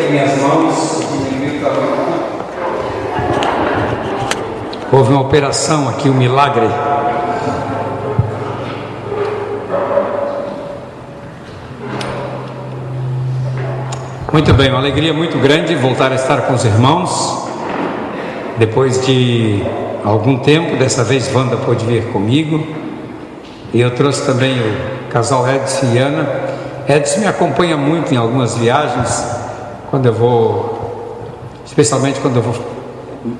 aqui minhas mãos, diminuiu o tamanho. Houve uma operação aqui, um milagre. Muito bem, uma alegria muito grande voltar a estar com os irmãos. Depois de algum tempo, dessa vez Wanda pôde vir comigo. E eu trouxe também o casal Edson e Ana. Edson me acompanha muito em algumas viagens, quando eu vou, especialmente quando eu vou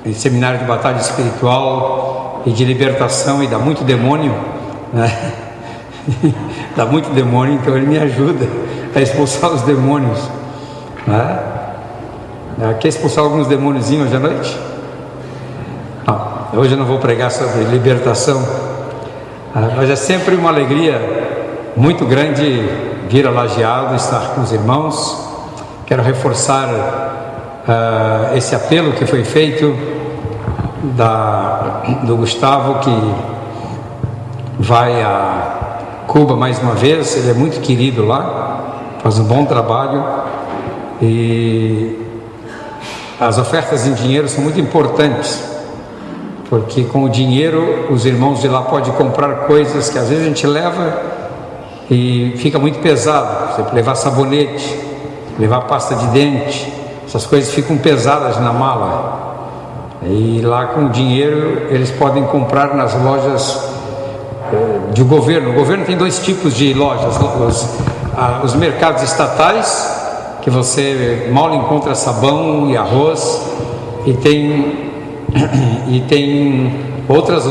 em seminário de batalha espiritual e de libertação, e dá muito demônio, né? Dá muito demônio, então ele me ajuda a expulsar os demônios, né? Quer expulsar alguns demôniozinhos hoje à noite? Não, hoje eu não vou pregar sobre libertação, mas é sempre uma alegria muito grande vir a Lajeado, estar com os irmãos. Quero reforçar esse apelo que foi feito do Gustavo, que vai a Cuba mais uma vez. Ele é muito querido lá, faz um bom trabalho, e as ofertas em dinheiro são muito importantes, porque com o dinheiro os irmãos de lá podem comprar coisas que às vezes a gente leva e fica muito pesado. Por exemplo, levar sabonete, levar pasta de dente, essas coisas ficam pesadas na mala, e lá com o dinheiro eles podem comprar nas lojas do governo. O governo tem dois tipos de lojas: os mercados estatais, que você mal encontra sabão e arroz, e tem outros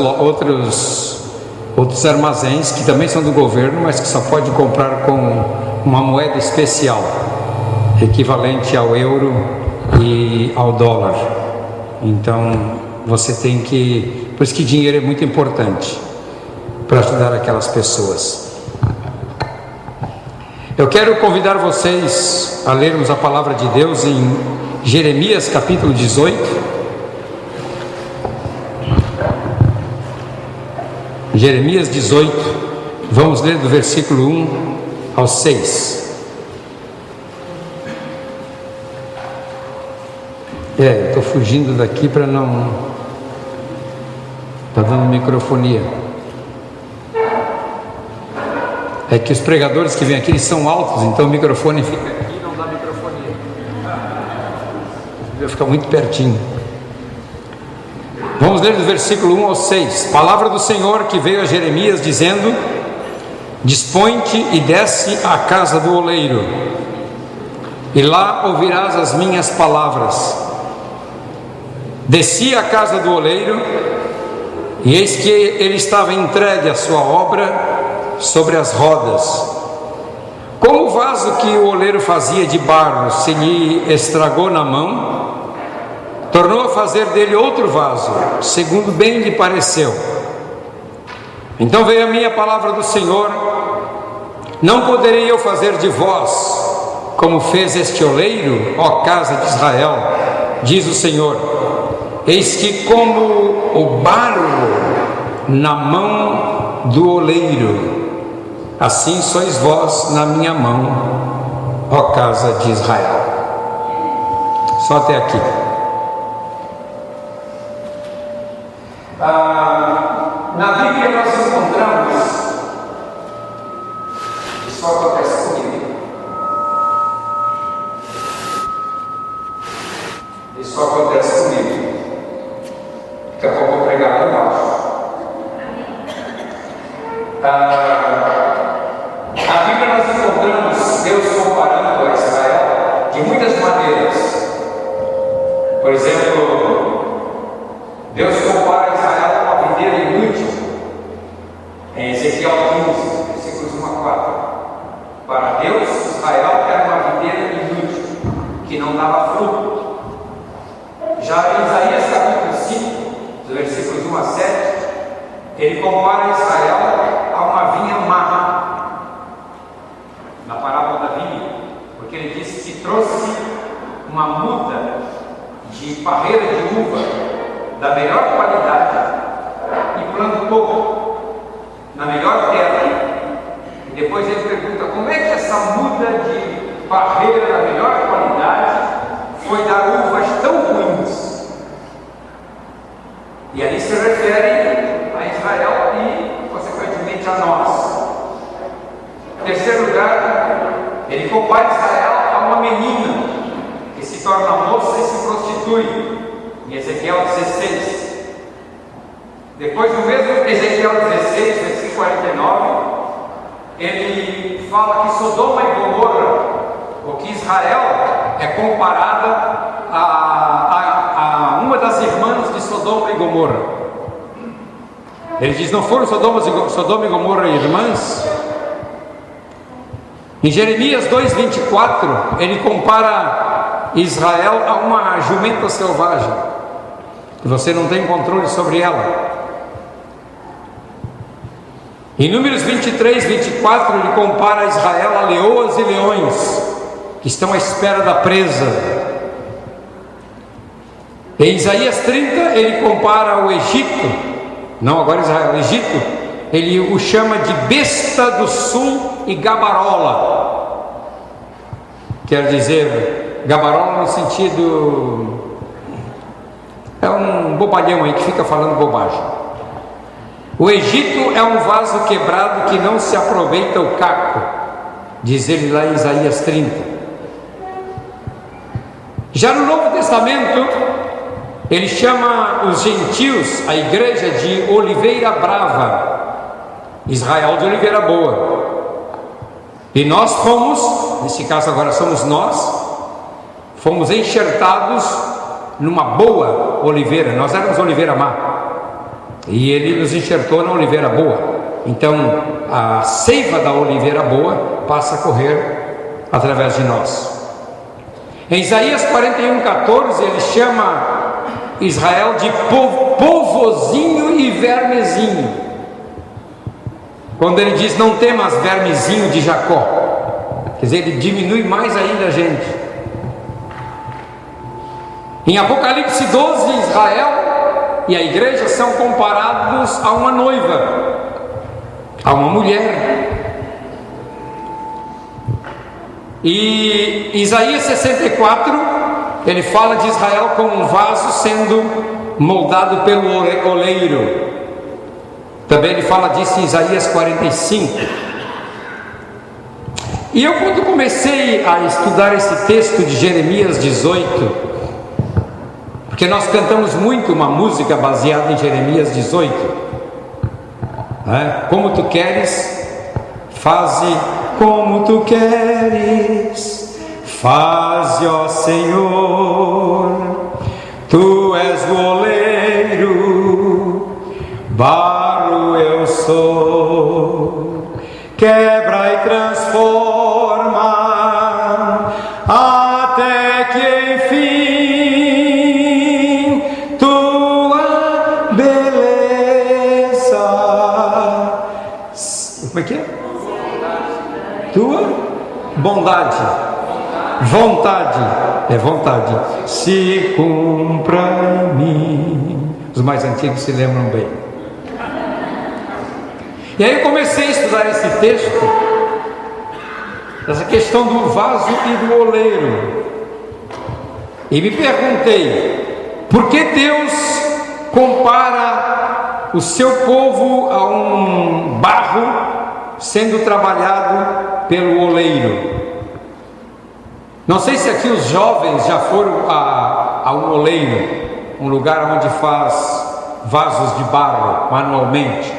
armazéns que também são do governo, mas que só pode comprar com uma moeda especial, equivalente ao euro e ao dólar. Então você tem que... Por isso que dinheiro é muito importante para ajudar aquelas pessoas. Eu quero convidar vocês a lermos a palavra de Deus em Jeremias capítulo 18. Jeremias 18, vamos ler do versículo 1 ao 6. Eu estou fugindo daqui para não... Está dando microfonia. É que os pregadores que vêm aqui, eles são altos, então o microfone fica aqui e não dá microfonia. Vai ficar muito pertinho. Vamos ler do versículo 1 ao 6. Palavra do Senhor que veio a Jeremias dizendo: Dispõe-te e desce à casa do oleiro, e lá ouvirás as minhas palavras. Desci à casa do oleiro, e eis que ele estava entregue à sua obra sobre as rodas. Como o vaso que o oleiro fazia de barro se lhe estragou na mão, tornou a fazer dele outro vaso, segundo bem lhe pareceu. Então veio a minha palavra do Senhor: Não poderei eu fazer de vós como fez este oleiro, ó casa de Israel, diz o Senhor. Eis que como o barro na mão do oleiro, assim sois vós na minha mão, ó casa de Israel. Só até aqui. Na Bíblia nós encontramos, isso acontece comigo, isso acontece comigo. Daqui a pouco eu vou pregar lá embaixo. Na Bíblia nós encontramos Deus comparando a Israel de muitas maneiras. Por exemplo, Deus compara Israel com uma videira inútil, em Ezequiel 15, versículos 1 a 4. Para Deus, Israel era uma videira inútil, que não dava fruto. Já em Isaías capítulo 5, dos versículos 1 a 7, ele compara Israel a uma vinha má, na parábola da vinha, porque ele disse que trouxe uma muda de parreira de uva da melhor qualidade e plantou na melhor terra. E depois ele pergunta: como é que essa muda de parreira da melhor qualidade terceiro lugar, ele compara Israel a uma menina que se torna moça e se prostitui, em Ezequiel 16. Depois, no mesmo Ezequiel 16, versículo 49, ele fala que Sodoma e Gomorra, ou que Israel é comparada a uma das irmãs de Sodoma e Gomorra. Ele diz: não foram Sodoma e Gomorra irmãs? Em Jeremias 2,24, ele compara Israel a uma jumenta selvagem, que você não tem controle sobre ela. Em Números 23, 24, ele compara Israel a leoas e leões, que estão à espera da presa. Em Isaías 30, ele compara o Egito, não agora Israel, o Egito, ele o chama de besta do sul e gabarola. Quer dizer, gabarola no sentido, é um bobalhão aí que fica falando bobagem. O Egito é um vaso quebrado que não se aproveita o caco, diz ele lá em Isaías 30. Já no Novo Testamento, ele chama os gentios, a igreja, de oliveira brava, Israel de oliveira boa. E nós fomos, nesse caso agora somos nós, fomos enxertados numa boa oliveira. Nós éramos oliveira má, e ele nos enxertou na oliveira boa. Então a seiva da oliveira boa passa a correr através de nós. Em Isaías 41:14, ele chama Israel de povozinho e vermezinho, quando ele diz: não temas, vermezinho de Jacó. Quer dizer, ele diminui mais ainda a gente. Em Apocalipse 12, Israel e a igreja são comparados a uma noiva, a uma mulher. E Isaías 64, ele fala de Israel como um vaso sendo moldado pelo oleiro. Também ele fala disso em Isaías 45. E eu, quando comecei a estudar esse texto de Jeremias 18, porque nós cantamos muito uma música baseada em Jeremias 18, né? Como tu queres, faze como tu queres, faze, ó Senhor, tu és o oleiro, barro eu sou, quebra e transforma, até que enfim tua beleza. Como é que é? Tua bondade, vontade, é vontade, se cumpra em mim. Os mais antigos se lembram bem. E aí eu comecei a estudar esse texto, essa questão do vaso e do oleiro, e me perguntei: por que Deus compara o seu povo a um barro sendo trabalhado pelo oleiro? Não sei se aqui os jovens já foram a um oleiro, um lugar onde faz vasos de barro manualmente.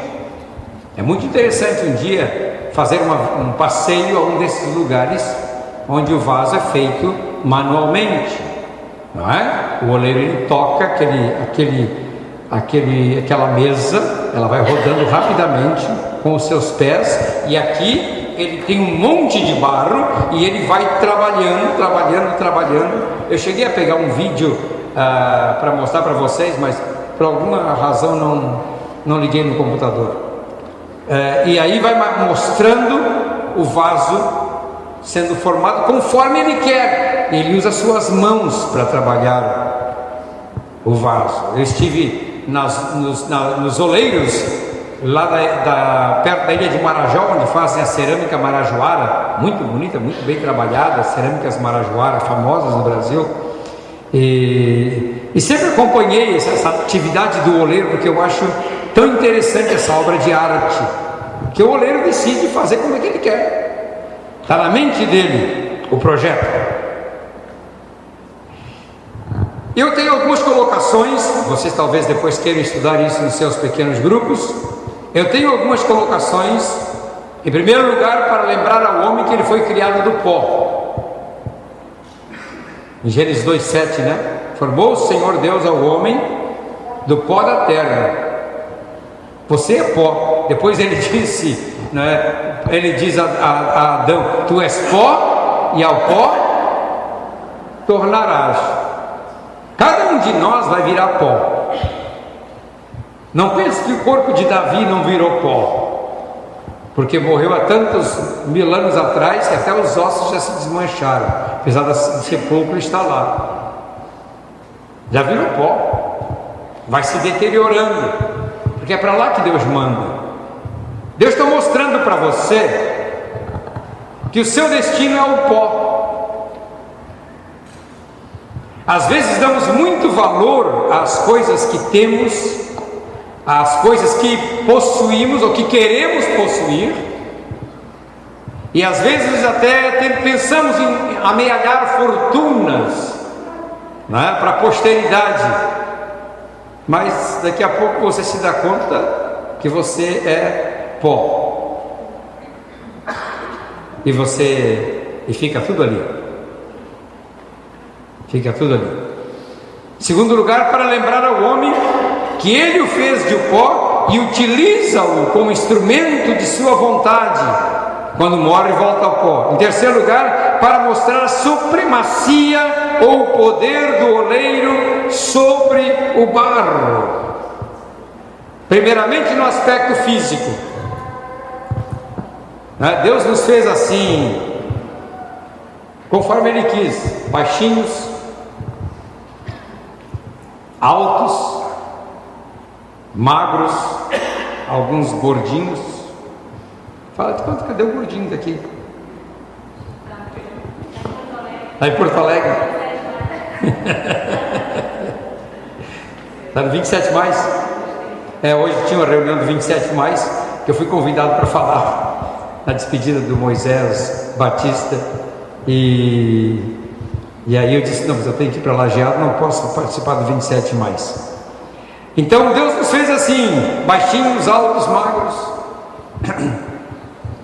É muito interessante um dia fazer um passeio a um desses lugares onde o vaso é feito manualmente, não é? O oleiro, ele toca aquela mesa, ela vai rodando rapidamente com os seus pés, e aqui ele tem um monte de barro e ele vai trabalhando. Eu cheguei a pegar um vídeo para mostrar para vocês, mas por alguma razão não liguei no computador. E aí vai mostrando o vaso sendo formado conforme ele quer. Ele usa suas mãos para trabalhar o vaso. Eu estive nos oleiros lá perto da ilha de Marajó, onde fazem a cerâmica marajoara, muito bonita, muito bem trabalhada, as cerâmicas marajoara famosas no Brasil. E sempre acompanhei essa atividade do oleiro, porque eu acho tão interessante essa obra de arte, que o oleiro decide fazer como é que ele quer. Está na mente dele o projeto. Eu tenho algumas colocações, vocês talvez depois queiram estudar isso nos seus pequenos grupos. Eu tenho algumas colocações, em primeiro lugar, para lembrar ao homem que ele foi criado do pó. Em Gênesis 2:7, né? Formou o Senhor Deus ao homem do pó da terra. Você é pó. Depois ele disse, né? Ele diz a Adão: tu és pó e ao pó tornarás. Cada um de nós vai virar pó. Não pense que o corpo de Davi não virou pó, porque morreu há tantos mil anos atrás que até os ossos já se desmancharam, apesar do sepulcro estar lá. Já virou pó, vai se deteriorando, porque é para lá que Deus manda. Deus está mostrando para você que o seu destino é o pó. Às vezes damos muito valor às coisas que temos, às coisas que possuímos ou que queremos possuir, e às vezes até pensamos em amealhar fortunas, né, para a posteridade, mas daqui a pouco você se dá conta que você é pó, e fica tudo ali. Fica tudo ali. Segundo lugar, para lembrar ao homem que ele o fez de pó e utiliza-o como instrumento de sua vontade. Quando morre, volta ao pó. Em terceiro lugar, para mostrar a supremacia ou o poder do oleiro sobre o barro. Primeiramente no aspecto físico, né? Deus nos fez assim, conforme Ele quis, baixinhos, altos, magros, alguns gordinhos. Fala de quanto, cadê o gordinho daqui? Está em Porto Alegre? Está no 27 mais? Hoje tinha uma reunião do 27 mais, que eu fui convidado para falar na despedida do Moisés Batista, e aí eu disse: não, mas eu tenho que ir para Lajeado, não posso participar do 27 mais. Então Deus nos fez assim, baixinhos, altos, magros,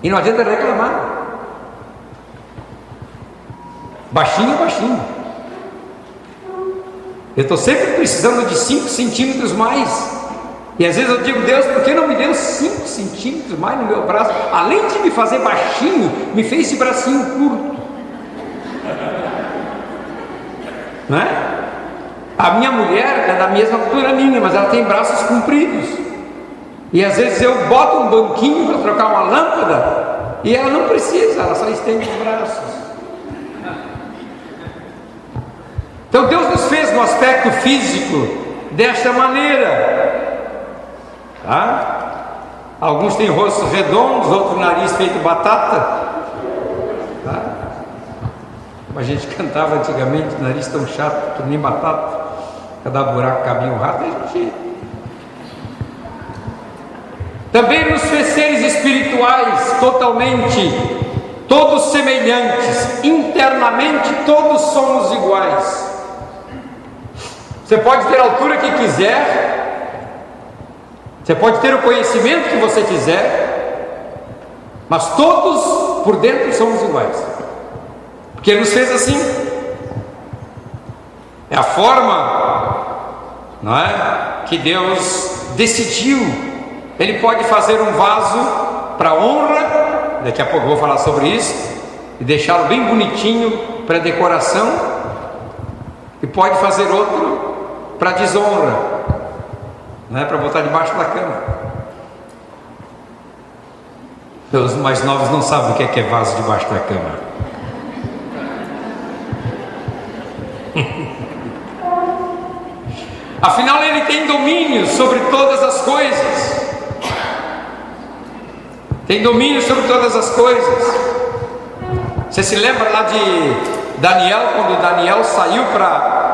e não adianta reclamar. Baixinho, baixinho. Eu estou sempre precisando de 5 centímetros mais. E às vezes eu digo: Deus, por que não me deu 5 centímetros mais no meu braço? Além de me fazer baixinho, me fez esse bracinho curto. Não é? A minha mulher é da mesma altura minha, mas ela tem braços compridos. E às vezes eu boto um banquinho para trocar uma lâmpada e ela não precisa, ela só estende os braços. Então Deus nos fez no aspecto físico desta maneira, tá? Alguns têm rostos redondos, outros nariz feito batata, tá? Como a gente cantava antigamente, nariz tão chato que nem batata, cada buraco cabia um rato. A gente também nos fez seres espirituais totalmente, todos semelhantes, internamente todos somos iguais. Você pode ter a altura que quiser, você pode ter o conhecimento que você quiser, mas todos por dentro somos iguais, porque Ele nos fez assim. É a forma, não é, que Deus decidiu. Ele pode fazer um vaso para honra, daqui a pouco eu vou falar sobre isso, e deixá-lo bem bonitinho para decoração, e pode fazer outro para desonra, não é, para botar debaixo da cama. Os mais novos não sabem o que é vaso debaixo da cama. Afinal, Ele tem domínio sobre todas as coisas. Tem domínio sobre todas as coisas. Você se lembra lá de Daniel, quando Daniel saiu para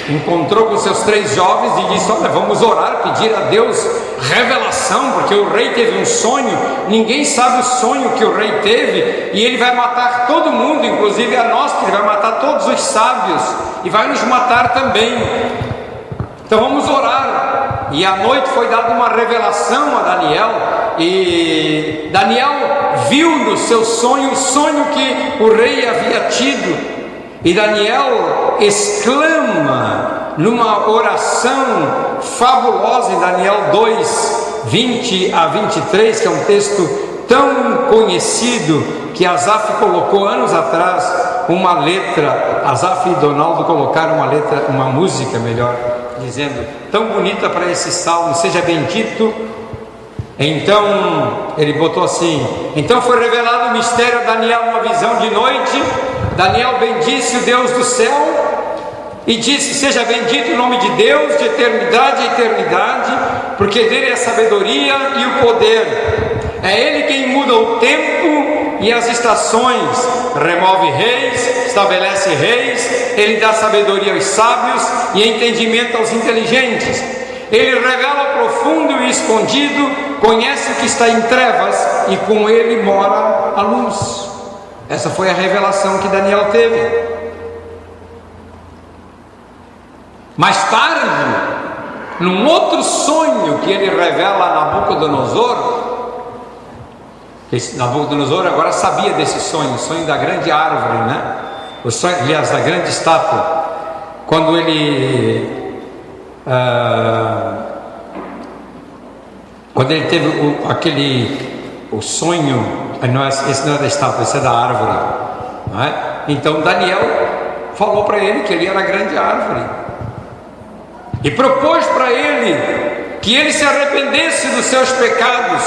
encontrou com seus 3 jovens e disse: olha, vamos orar, pedir a Deus revelação, porque o rei teve um sonho, ninguém sabe o sonho que o rei teve, e ele vai matar todo mundo, inclusive a nós, que ele vai matar todos os sábios, e vai nos matar também, então vamos orar. E à noite foi dada uma revelação a Daniel, e Daniel viu no seu sonho o sonho que o rei havia tido, e Daniel exclama numa oração fabulosa em Daniel 2, 20 a 23, que é um texto tão conhecido que Asaf colocou anos atrás uma letra, Asaf e Donaldo colocaram uma letra, uma música melhor, dizendo, tão bonita para esse salmo, seja bendito. Então ele botou assim: então foi revelado o mistério a Daniel numa visão de noite. Daniel bendisse o Deus do céu e disse: seja bendito o nome de Deus de eternidade a eternidade, porque dele é a sabedoria e o poder. É ele quem muda o tempo e as estações, remove reis, estabelece reis, ele dá sabedoria aos sábios e entendimento aos inteligentes. Ele revela o profundo e o escondido, conhece o que está em trevas e com ele mora a luz. Essa foi a revelação que Daniel teve. Mais tarde, num outro sonho que ele revela a Nabucodonosor, Nabucodonosor agora sabia desse sonho, o sonho da grande árvore, né? O sonho, aliás, da grande estátua. Quando ele teve o sonho, esse não é da estátua, esse é da árvore, não é? Então Daniel falou para ele que ele era a grande árvore e propôs para ele que ele se arrependesse dos seus pecados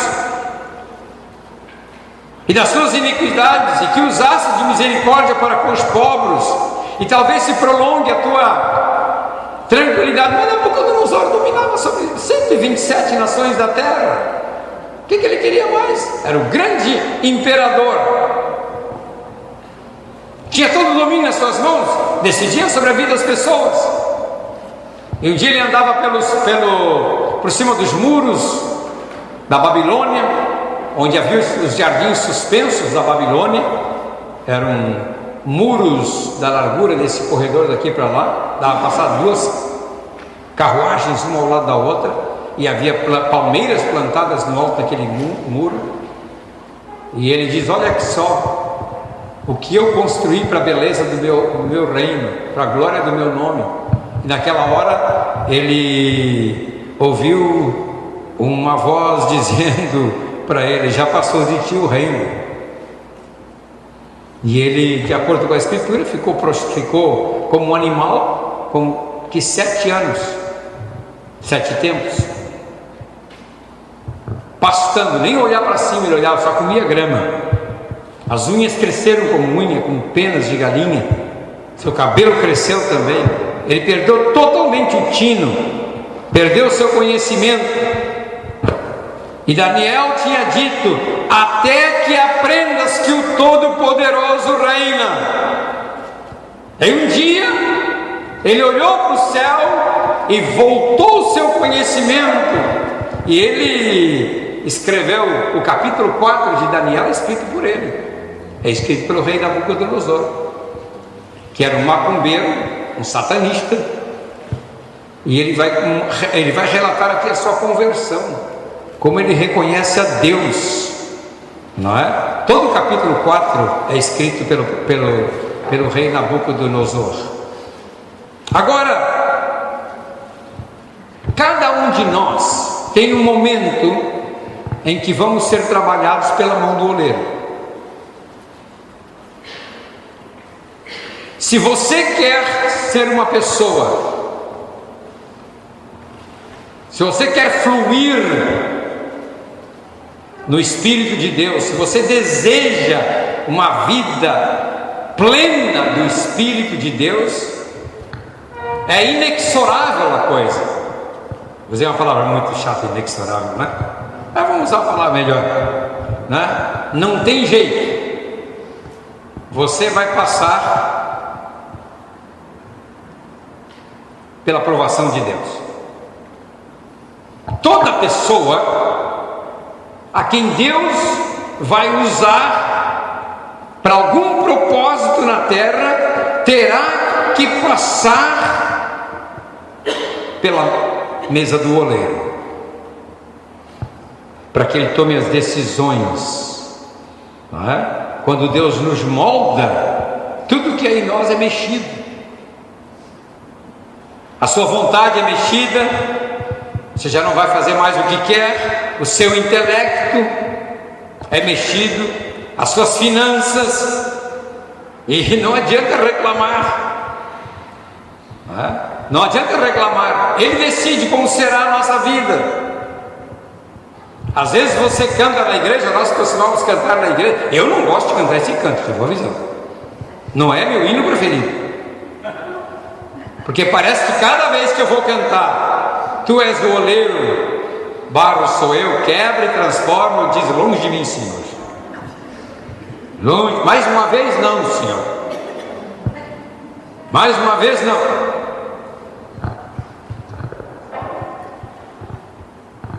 e das suas iniquidades, e que usasse de misericórdia para com os pobres, e talvez se prolongue a tua tranquilidade. Mas Nabucodonosor dominava sobre 127 nações da terra. O que ele queria mais? Era o grande imperador, tinha todo o domínio nas suas mãos, decidia sobre a vida das pessoas. E um dia ele andava por cima dos muros da Babilônia, onde havia os jardins suspensos da Babilônia. Eram muros da largura desse corredor daqui para lá, dava para passar 2 carruagens uma ao lado da outra, e havia palmeiras plantadas no alto daquele muro. E ele diz: olha só o que eu construí para a beleza do meu reino, para a glória do meu nome. E naquela hora ele ouviu uma voz dizendo para ele: já passou de ti o reino. E ele, de acordo com a escritura, ficou como um animal, como que 7 anos, 7 tempos, pastando, nem olhar para cima ele olhava, só comia grama. As unhas cresceram como unha, como penas de galinha, seu cabelo cresceu também. Ele perdeu totalmente o tino, perdeu o seu conhecimento. E Daniel tinha dito: até que aprendas que o Todo-Poderoso reina. E um dia ele olhou para o céu e voltou o seu conhecimento, e ele escreveu o capítulo 4 de Daniel, escrito por ele. É escrito pelo rei Nabucodonosor, que era um macumbeiro, um satanista, e ele vai relatar aqui a sua conversão, como ele reconhece a Deus, não é? Todo o capítulo 4 é escrito pelo rei Nabucodonosor. Agora, cada um de nós tem um momento em que vamos ser trabalhados pela mão do oleiro. Se você quer ser uma pessoa, se você quer fluir no Espírito de Deus, se você deseja uma vida plena do Espírito de Deus, é inexorável a coisa. Vou dizer uma palavra muito chata, inexorável, né? Mas vamos usar a palavra melhor, né? Não tem jeito, você vai passar pela aprovação de Deus. Toda pessoa a quem Deus vai usar para algum propósito na terra terá que passar pela mesa do oleiro, para que ele tome as decisões, não é? Quando Deus nos molda, tudo que é em nós é mexido, a sua vontade é mexida, você já não vai fazer mais o que quer, o seu intelecto é mexido, as suas finanças, e não adianta reclamar, não é? Não adianta reclamar, Ele decide como será a nossa vida. Às vezes você canta na igreja, nós costumamos cantar na igreja. Eu não gosto de cantar esse canto, eu vou avisar. Não é meu hino preferido, porque parece que cada vez que eu vou cantar, tu és o oleiro, barro sou eu, quebra e transforma, diz longe de mim, Senhor. Longe, mais uma vez não, Senhor. Mais uma vez não.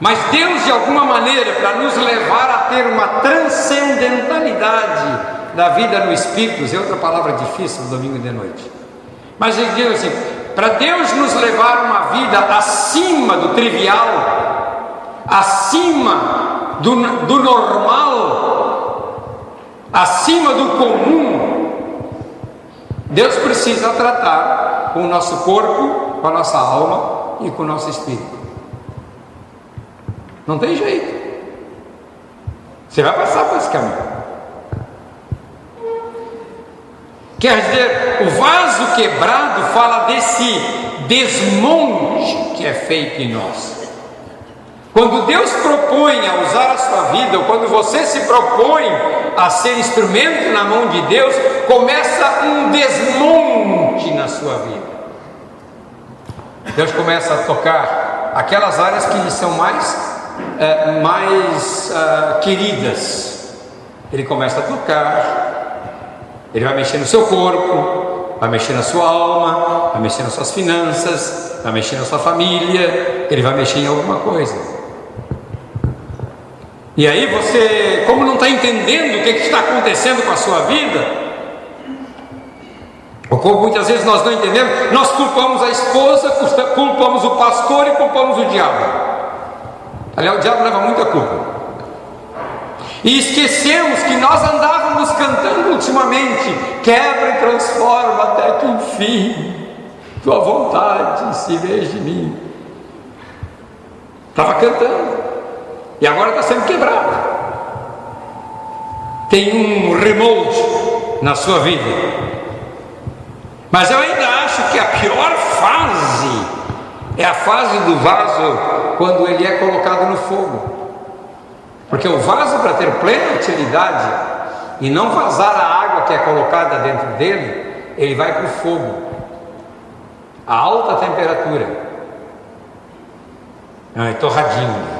Mas Deus, de alguma maneira, para nos levar a ter uma transcendentalidade da vida no Espírito, usei outra palavra difícil no domingo de noite, mas ele diz assim, para Deus nos levar uma vida acima do trivial, acima do normal, acima do comum, Deus precisa tratar com o nosso corpo, com a nossa alma e com o nosso espírito. Não tem jeito, você vai passar por esse caminho. Quer dizer, o vaso quebrado fala desse desmonte que é feito em nós. Quando Deus propõe a usar a sua vida, ou quando você se propõe a ser instrumento na mão de Deus, começa um desmonte na sua vida. Deus começa a tocar aquelas áreas que lhe são mais queridas. Ele começa a tocar, ele vai mexer no seu corpo, vai mexer na sua alma, vai mexer nas suas finanças, vai mexer na sua família, ele vai mexer em alguma coisa. E aí você, como não está entendendo o que está acontecendo com a sua vida, ou como muitas vezes nós não entendemos, nós culpamos a esposa, culpamos o pastor e culpamos o diabo. Aliás, o diabo leva muita culpa. E esquecemos que nós andávamos cantando ultimamente, quebra e transforma até que enfim tua vontade se veja em mim. Estava cantando e agora está sendo quebrado. Tem um remote na sua vida, mas eu ainda acho que a pior fase é a fase do vaso quando ele é colocado no fogo, porque o vaso, para ter plena utilidade e não vazar a água que é colocada dentro dele, ele vai para o fogo a alta temperatura, torradinho.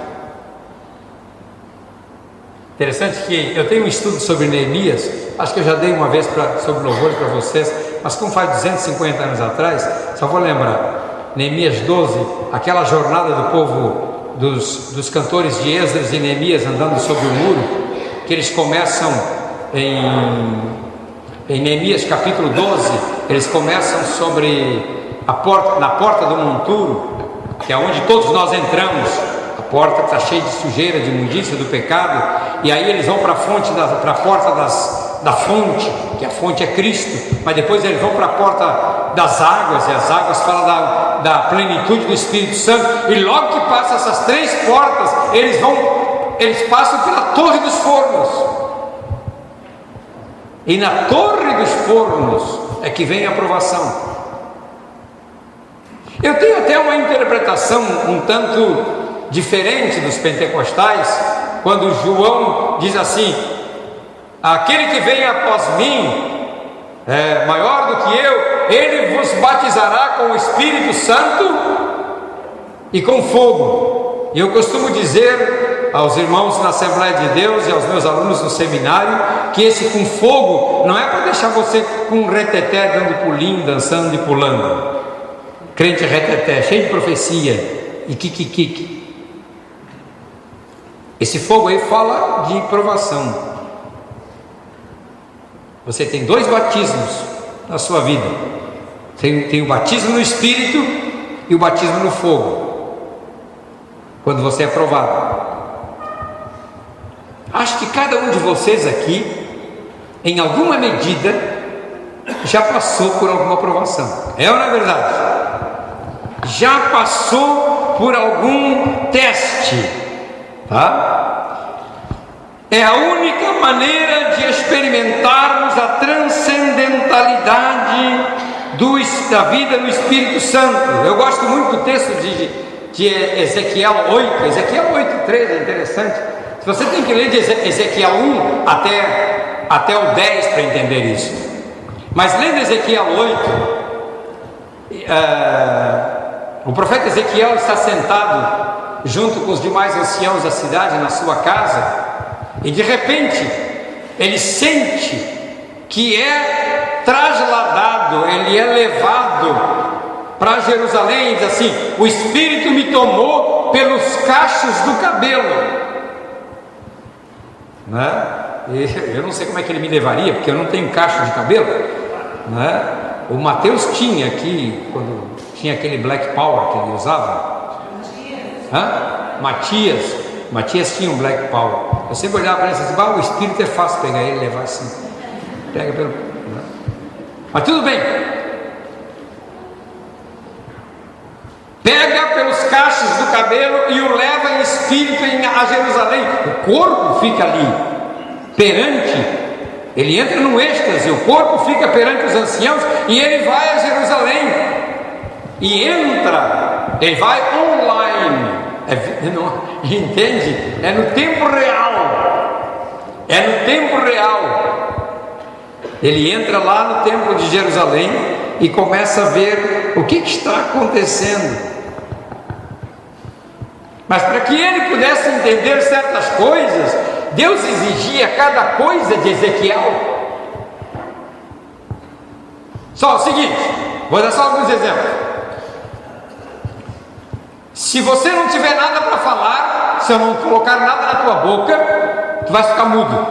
Interessante que eu tenho um estudo sobre Neemias, acho que eu já dei uma vez sobre louvores para vocês, mas como faz 250 anos atrás, só vou lembrar. Neemias 12, aquela jornada do povo, dos cantores de Esdras e Neemias andando sobre o muro, que eles começam em Neemias capítulo 12, eles começam sobre na porta do monturo, que é onde todos nós entramos. A porta está cheia de sujeira, de imundícia, do pecado, e aí eles vão para a fonte, para a porta da fonte, que a fonte é Cristo, mas depois eles vão para a porta das águas, e as águas falam da plenitude do Espírito Santo, e logo que passa essas três portas, eles passam pela Torre dos Fornos, e na Torre dos Fornos é que vem a aprovação. Eu tenho até uma interpretação um tanto diferente dos pentecostais, quando João diz assim: aquele que vem após mim é maior do que eu, ele vos batizará com o Espírito Santo e com fogo. E eu costumo dizer aos irmãos na Assembleia de Deus e aos meus alunos no seminário, que esse com fogo não é para deixar você com um reteté dando pulinho, dançando e pulando. crente reteté, cheio de profecia e kikikiki. Esse fogo aí fala de provação. Você tem 2 batismos na sua vida. Tem o batismo no Espírito e o batismo no fogo, quando você é provado. Acho que cada um de vocês aqui, em alguma medida, já passou por alguma provação. É ou não é verdade? Já passou por algum teste, tá? É a única maneira de experimentarmos a transcendentalidade da vida no Espírito Santo. Eu gosto muito do texto de Ezequiel 8, Ezequiel 8:3 é interessante. Se você tem que ler de Ezequiel 1 até o 10 para entender isso. Mas lendo Ezequiel 8, o profeta Ezequiel está sentado junto com os demais anciãos da cidade na sua casa, e de repente ele sente que é trasladado, ele é levado para Jerusalém, e diz assim: o Espírito me tomou pelos cachos do cabelo, né? Eu não sei como é que ele me levaria, porque eu não tenho cacho de cabelo, né? O Mateus tinha aqui, quando tinha aquele Black Power que ele usava. Matias tinha um Black Power. Eu sempre olhava para ele e disse assim: o Espírito é fácil pegar ele e levar assim. Pega pelo... Mas tudo bem. Pega pelos cachos do cabelo e o leva em espírito a Jerusalém. O corpo fica ali perante, ele entra num êxtase, o corpo fica perante os anciãos e ele vai a Jerusalém. E ele vai online. Entende? É no tempo real. É no tempo real. Ele entra lá no templo de Jerusalém e começa a ver o que está acontecendo. Mas para que ele pudesse entender certas coisas, Deus exigia cada coisa de Ezequiel. Só o seguinte, vou dar só alguns exemplos. Se você não tiver nada para falar, se eu não colocar nada na tua boca, tu vai ficar mudo.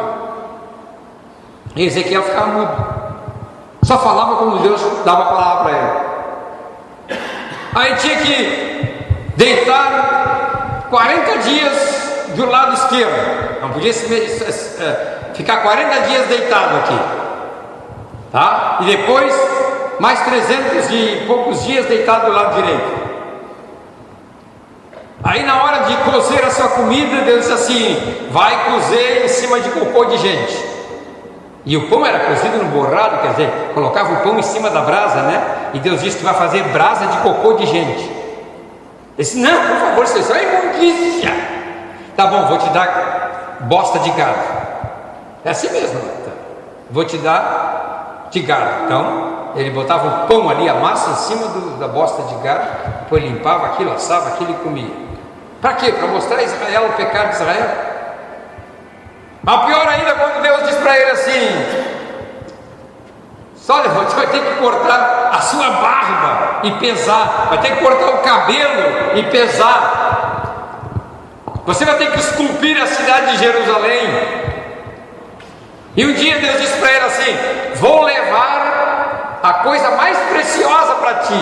E Ezequiel ficava mudo, só falava quando Deus dava a palavra para ele. Aí tinha que deitar 40 dias do lado esquerdo, não podia ficar 40 dias deitado aqui, tá? E depois mais 300 e poucos dias deitado do lado direito. Aí na hora de cozer a sua comida, Deus disse assim: vai cozer em cima de cocô de gente. E o pão era cozido no borrado, quer dizer, colocava o pão em cima da brasa, né? E Deus disse que vai fazer brasa de cocô de gente. Ele disse: não, por favor, isso é imundícia. Tá bom, vou te dar bosta de gado. É assim mesmo, tá? Vou te dar de gado. Então, ele botava o pão ali, a massa em cima da bosta de gado, depois limpava aquilo, assava aquilo e comia. Para quê? Para mostrar a Israel o pecado de Israel. Mas pior ainda, quando Deus diz para ele assim: olha, você vai ter que cortar a sua barba e pesar, vai ter que cortar o cabelo e pesar, você vai ter que esculpir a cidade de Jerusalém. E um dia Deus disse para ele assim: vou levar a coisa mais preciosa para ti.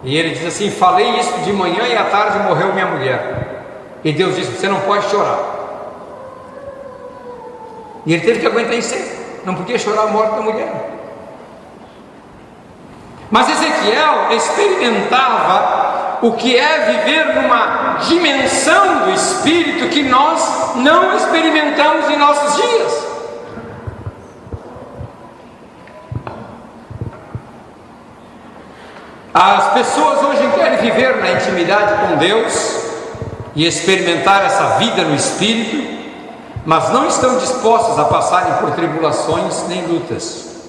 E ele diz assim: falei isso de manhã e à tarde morreu minha mulher. E Deus disse: você não pode chorar. E ele teve que aguentar em seco, não podia chorar a morte da mulher. Mas Ezequiel experimentava o que é viver numa dimensão do Espírito que nós não experimentamos em nossos dias. As pessoas hoje querem viver na intimidade com Deus e experimentar essa vida no Espírito, mas não estão dispostos a passarem por tribulações nem lutas.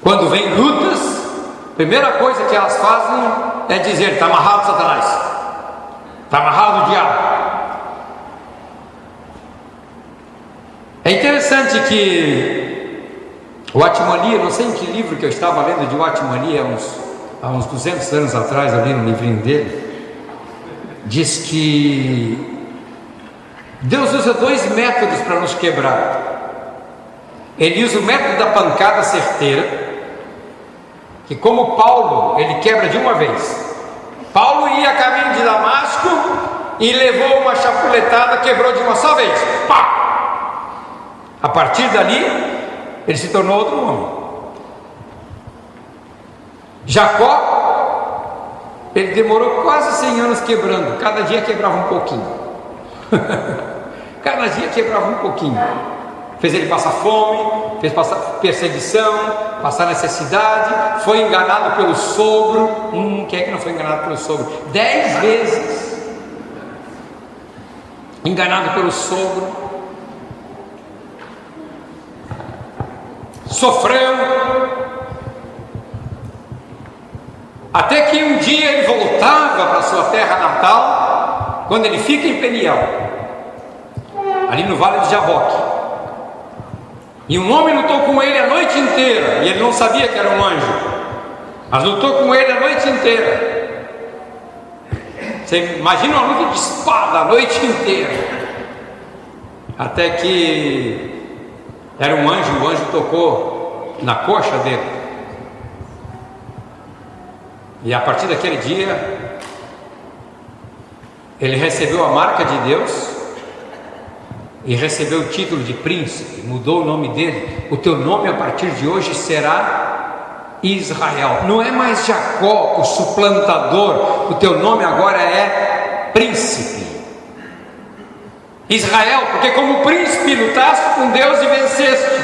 Quando vem lutas, a primeira coisa que elas fazem é dizer: está amarrado Satanás, está amarrado o diabo. É interessante que o Atmani, não sei em que livro que eu estava lendo de Atmani há uns há uns 200 anos atrás, ali no livrinho dele, diz que Deus usa dois métodos para nos quebrar. Ele usa o método da pancada certeira, que como Paulo, ele quebra de uma vez. Paulo ia a caminho de Damasco e levou uma chapuletada, quebrou de uma só vez. Pá! A partir dali, ele se tornou outro homem. Jacó, ele demorou quase 100 anos quebrando, cada dia quebrava um pouquinho. Cada dia quebrava um pouquinho. Fez ele passar fome, fez passar perseguição, passar necessidade, foi enganado pelo sogro. Quem é que não foi enganado pelo sogro? 10 vezes enganado pelo sogro. Sofreu, até que um dia ele voltava para sua terra natal, quando ele fica em Peniel, ali no vale de Jaboque, e um homem lutou com ele a noite inteira, e ele não sabia que era um anjo, mas lutou com ele a noite inteira. Você imagina uma luta de espada a noite inteira, até que era um anjo, o anjo tocou na coxa dele, e a partir daquele dia ele recebeu a marca de Deus e recebeu o título de príncipe, mudou o nome dele. O teu nome a partir de hoje será Israel. Não é mais Jacó, o suplantador. O teu nome agora é príncipe Israel, porque como príncipe lutaste com Deus e venceste.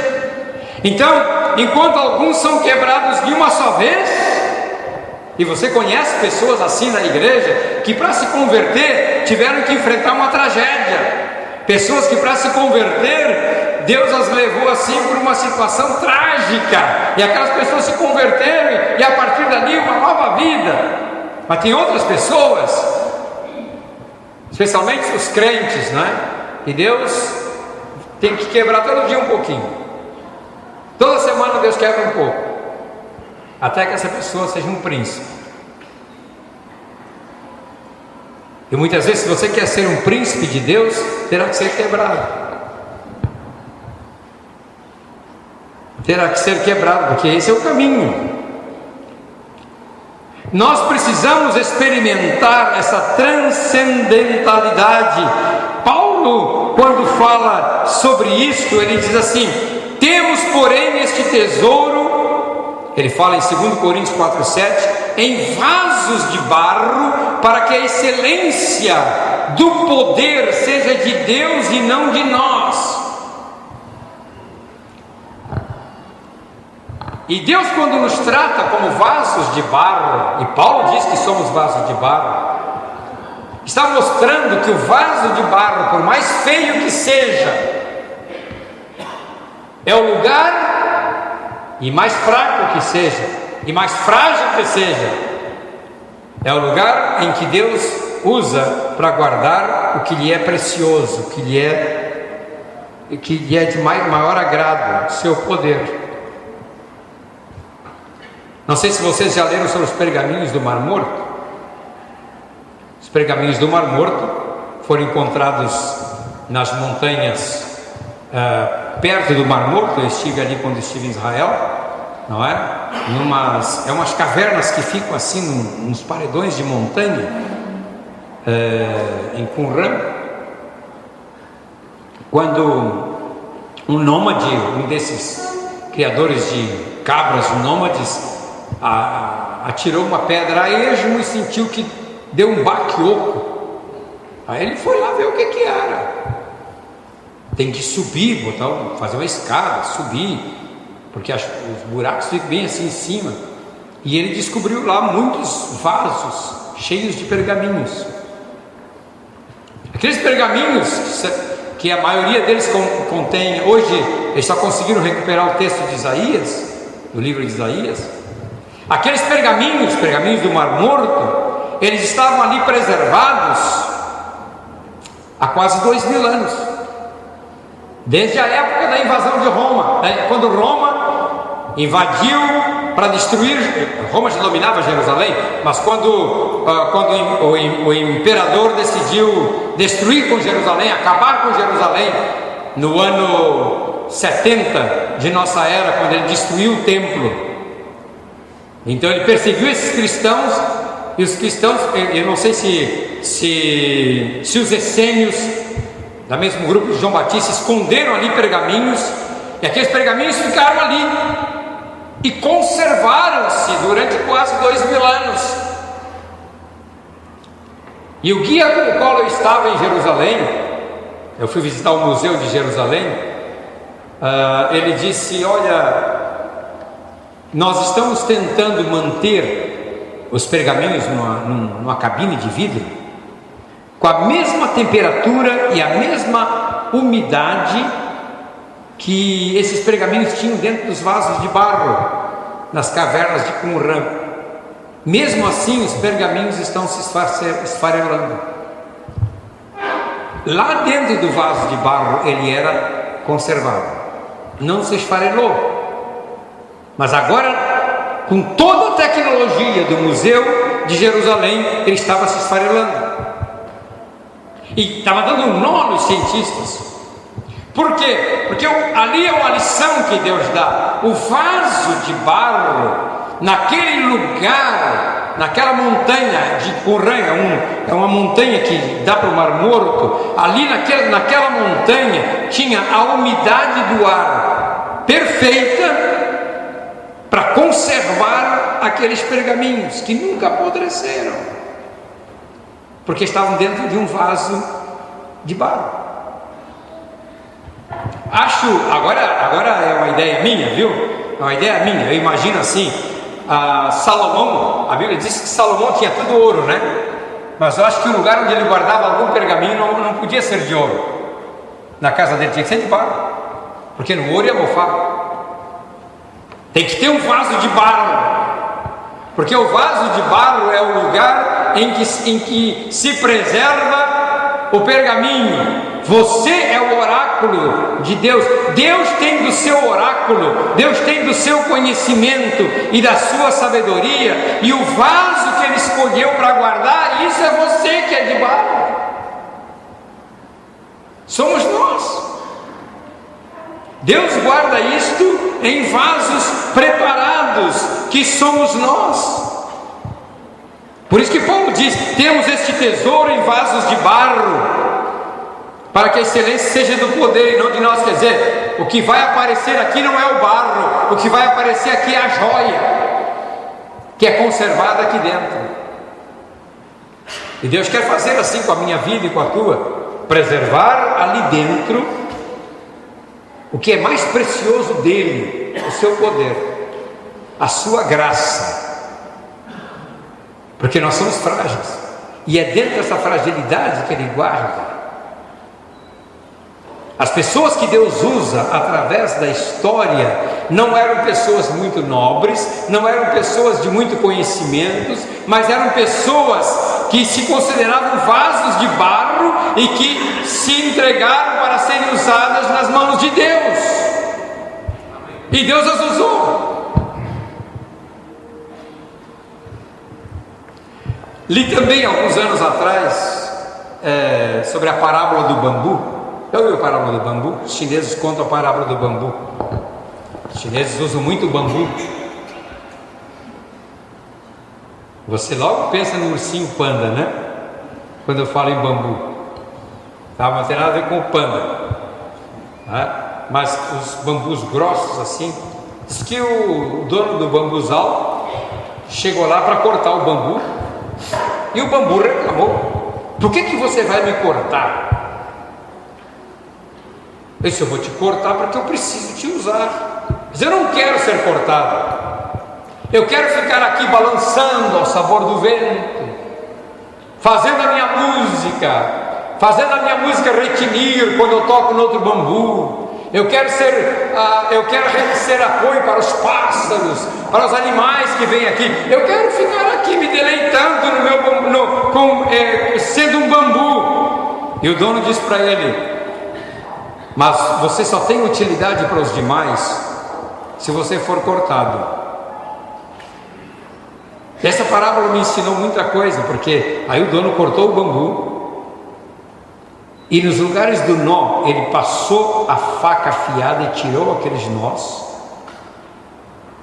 Então, enquanto alguns são quebrados de uma só vez, e você conhece pessoas assim na igreja, que para se converter tiveram que enfrentar uma tragédia. Pessoas que para se converter, Deus as levou assim por uma situação trágica, e aquelas pessoas se converteram, e a partir dali uma nova vida. Mas tem outras pessoas, especialmente os crentes, né? E Deus tem que quebrar todo dia um pouquinho. Toda semana Deus quebra um pouco, até que essa pessoa seja um príncipe. E muitas vezes, se você quer ser um príncipe de Deus, terá que ser quebrado. Terá que ser quebrado, porque esse é o caminho. Nós precisamos experimentar essa transcendentalidade. Paulo, quando fala sobre isto, ele diz assim: temos, porém, este tesouro, ele fala em 2 Coríntios 4,7, em vasos de barro, para que a excelência do poder seja de Deus e não de nós. E Deus, quando nos trata como vasos de barro, e Paulo diz que somos vasos de barro, está mostrando que o vaso de barro, por mais feio que seja, é o lugar, e mais fraco que seja, e mais frágil que seja, é o lugar em que Deus usa para guardar o que lhe é precioso, o que lhe é de maior agrado, seu poder. Não sei se vocês já leram sobre os pergaminhos do Mar Morto. Os pergaminhos do Mar Morto foram encontrados nas montanhas perto do Mar Morto. Eu estive ali quando estive em Israel, não é? Umas cavernas que ficam assim nos paredões de montanha, em Qumran. Quando um nômade, um desses criadores de cabras nômades, atirou uma pedra a esmo e sentiu que deu um baque oco. Aí ele foi lá ver o que era. Tem que subir, fazer uma escada, subir, porque os buracos ficam bem assim em cima. E ele descobriu lá muitos vasos cheios de pergaminhos. Aqueles pergaminhos que a maioria deles contém, hoje eles só conseguiram recuperar o texto de Isaías, do livro de Isaías. Aqueles pergaminhos do Mar Morto, eles estavam ali preservados há quase 2000 anos, desde a época da invasão de Roma, quando Roma invadiu para destruir. Roma já dominava Jerusalém, mas quando o imperador decidiu destruir com Jerusalém, acabar com Jerusalém, no ano 70 de nossa era, quando ele destruiu o templo, então ele perseguiu esses cristãos, e os cristãos, eu não sei se os essênios, da mesmo grupo de João Batista, esconderam ali pergaminhos, e aqueles pergaminhos ficaram ali e conservaram-se durante quase 2000 anos. E o guia com o qual eu estava em Jerusalém, eu fui visitar o museu de Jerusalém, ele disse: olha, nós estamos tentando manter os pergaminhos numa cabine de vidro com a mesma temperatura e a mesma umidade que esses pergaminhos tinham dentro dos vasos de barro nas cavernas de Qumran. Mesmo assim, os pergaminhos estão se esfarelando. Lá dentro do vaso de barro ele era conservado, não se esfarelou. Mas agora, com toda a tecnologia do museu de Jerusalém, ele estava se esfarelando. E estava dando um nó nos cientistas. Por quê? Porque ali é uma lição que Deus dá. O vaso de barro, naquele lugar, naquela montanha de Qumran, é uma montanha que dá para o Mar Morto. Ali naquela montanha tinha a umidade do ar perfeita para conservar aqueles pergaminhos que nunca apodreceram, porque estavam dentro de um vaso de barro. Agora é uma ideia minha, viu? É uma ideia minha. Eu imagino assim, Salomão, a Bíblia diz que Salomão tinha tudo ouro, né? Mas eu acho que o lugar onde ele guardava algum pergaminho não podia ser de ouro. Na casa dele tinha que ser de barro, porque no ouro ia mofar. Tem que ter um vaso de barro, porque o vaso de barro é o lugar em que se preserva o pergaminho. Você é o oráculo de Deus. Deus tem do seu oráculo, Deus tem do seu conhecimento e da sua sabedoria, e o vaso que Ele escolheu para guardar, isso é você que é de barro. Somos nós. Deus guarda isto em vasos preparados, que somos nós. Por isso que Paulo diz: temos este tesouro em vasos de barro, para que a excelência seja do poder e não de nós. Quer dizer, o que vai aparecer aqui não é o barro, o que vai aparecer aqui é a joia, que é conservada aqui dentro. E Deus quer fazer assim com a minha vida e com a tua, preservar ali dentro o que é mais precioso dele, o seu poder, a sua graça, porque nós somos frágeis, e é dentro dessa fragilidade que Ele guarda. As pessoas que Deus usa através da história não eram pessoas muito nobres, não eram pessoas de muito conhecimentos, mas eram pessoas que se consideravam vasos de barro e que se entregaram para serem usadas nas mãos de Deus, e Deus as usou. Li também alguns anos atrás sobre a parábola do bambu. Já ouviu a parábola do bambu? Os chineses contam a parábola do bambu. Os chineses usam muito o bambu. Você logo pensa no ursinho panda, né? Quando eu falo em bambu, tá? Não tem nada a ver com o panda, tá? Mas os bambus grossos assim. Diz que o dono do bambuzal chegou lá para cortar o bambu, e o bambu reclamou: por que você vai me cortar? Eu disse: eu vou te cortar porque eu preciso te usar, mas eu não quero ser cortado. Eu quero ficar aqui balançando ao sabor do vento, fazendo a minha música retinir quando eu toco no outro bambu. Eu quero ser apoio para os pássaros, para os animais que vêm aqui. Eu quero ficar aqui me deleitando no meu bambu, sendo um bambu. E o dono disse para ele: mas você só tem utilidade para os demais se você for cortado. Essa parábola me ensinou muita coisa, porque aí o dono cortou o bambu e nos lugares do nó ele passou a faca afiada e tirou aqueles nós,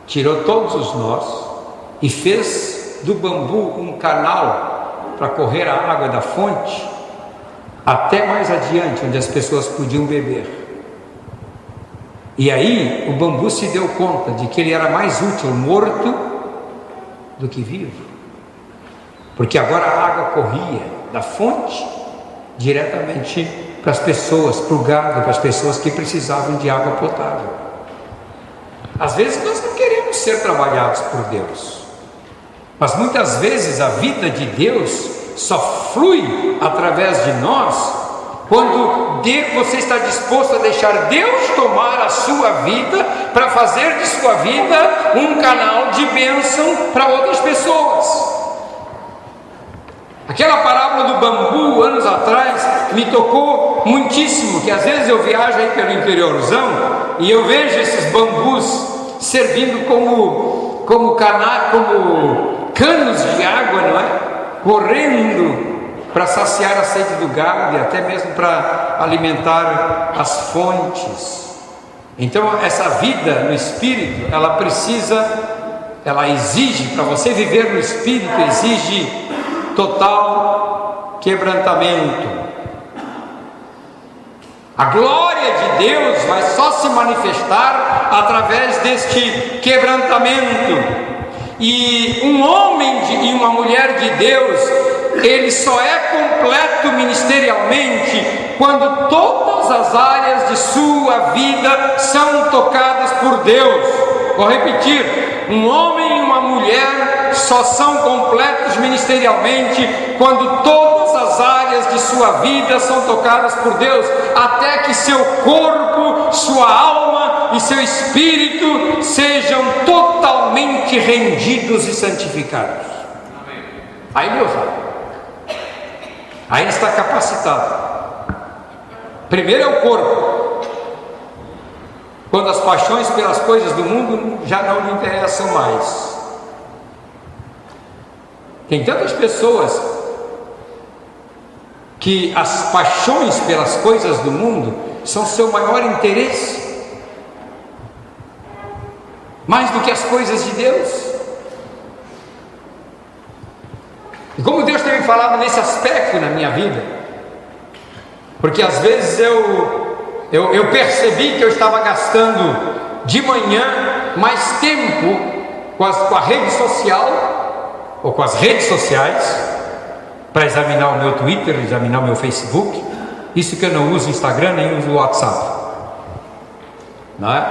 tirou todos os nós e fez do bambu um canal para correr a água da fonte até mais adiante, onde as pessoas podiam beber. E aí o bambu se deu conta de que ele era mais útil morto do que vivo, porque agora a água corria da fonte diretamente para as pessoas, para o gado, para as pessoas que precisavam de água potável. Às vezes nós não queremos ser trabalhados por Deus, mas muitas vezes a vida de Deus só flui através de nós quando você está disposto a deixar Deus tomar a sua vida, para fazer de sua vida um canal de bênção para outras pessoas. Aquela parábola do bambu, anos atrás, me tocou muitíssimo, que às vezes eu viajo aí pelo interiorzão e eu vejo esses bambus servindo como canos de água, não é? Correndo para saciar a sede do gado e até mesmo para alimentar as fontes. Então essa vida no Espírito, ela exige, para você viver no Espírito, exige total quebrantamento. A glória de Deus vai só se manifestar através deste quebrantamento. E um homem e uma mulher de Deus, ele só é completo ministerialmente quando todas as áreas de sua vida são tocadas por Deus. Vou repetir: um homem e uma mulher só são completos ministerialmente quando todas as áreas de sua vida são tocadas por Deus, até que seu corpo, sua alma e seu espírito sejam totalmente rendidos e santificados. Aí, meus amados, aí está capacitado. Primeiro é o corpo, quando as paixões pelas coisas do mundo já não lhe interessam mais. Tem tantas pessoas que as paixões pelas coisas do mundo são seu maior interesse, mais do que as coisas de Deus. E como Deus tem me falado nesse aspecto na minha vida, porque às vezes eu percebi que eu estava gastando de manhã mais tempo com a rede social, ou com as redes sociais, para examinar o meu Twitter, examinar o meu Facebook. Isso que eu não uso Instagram, nem uso WhatsApp, não é?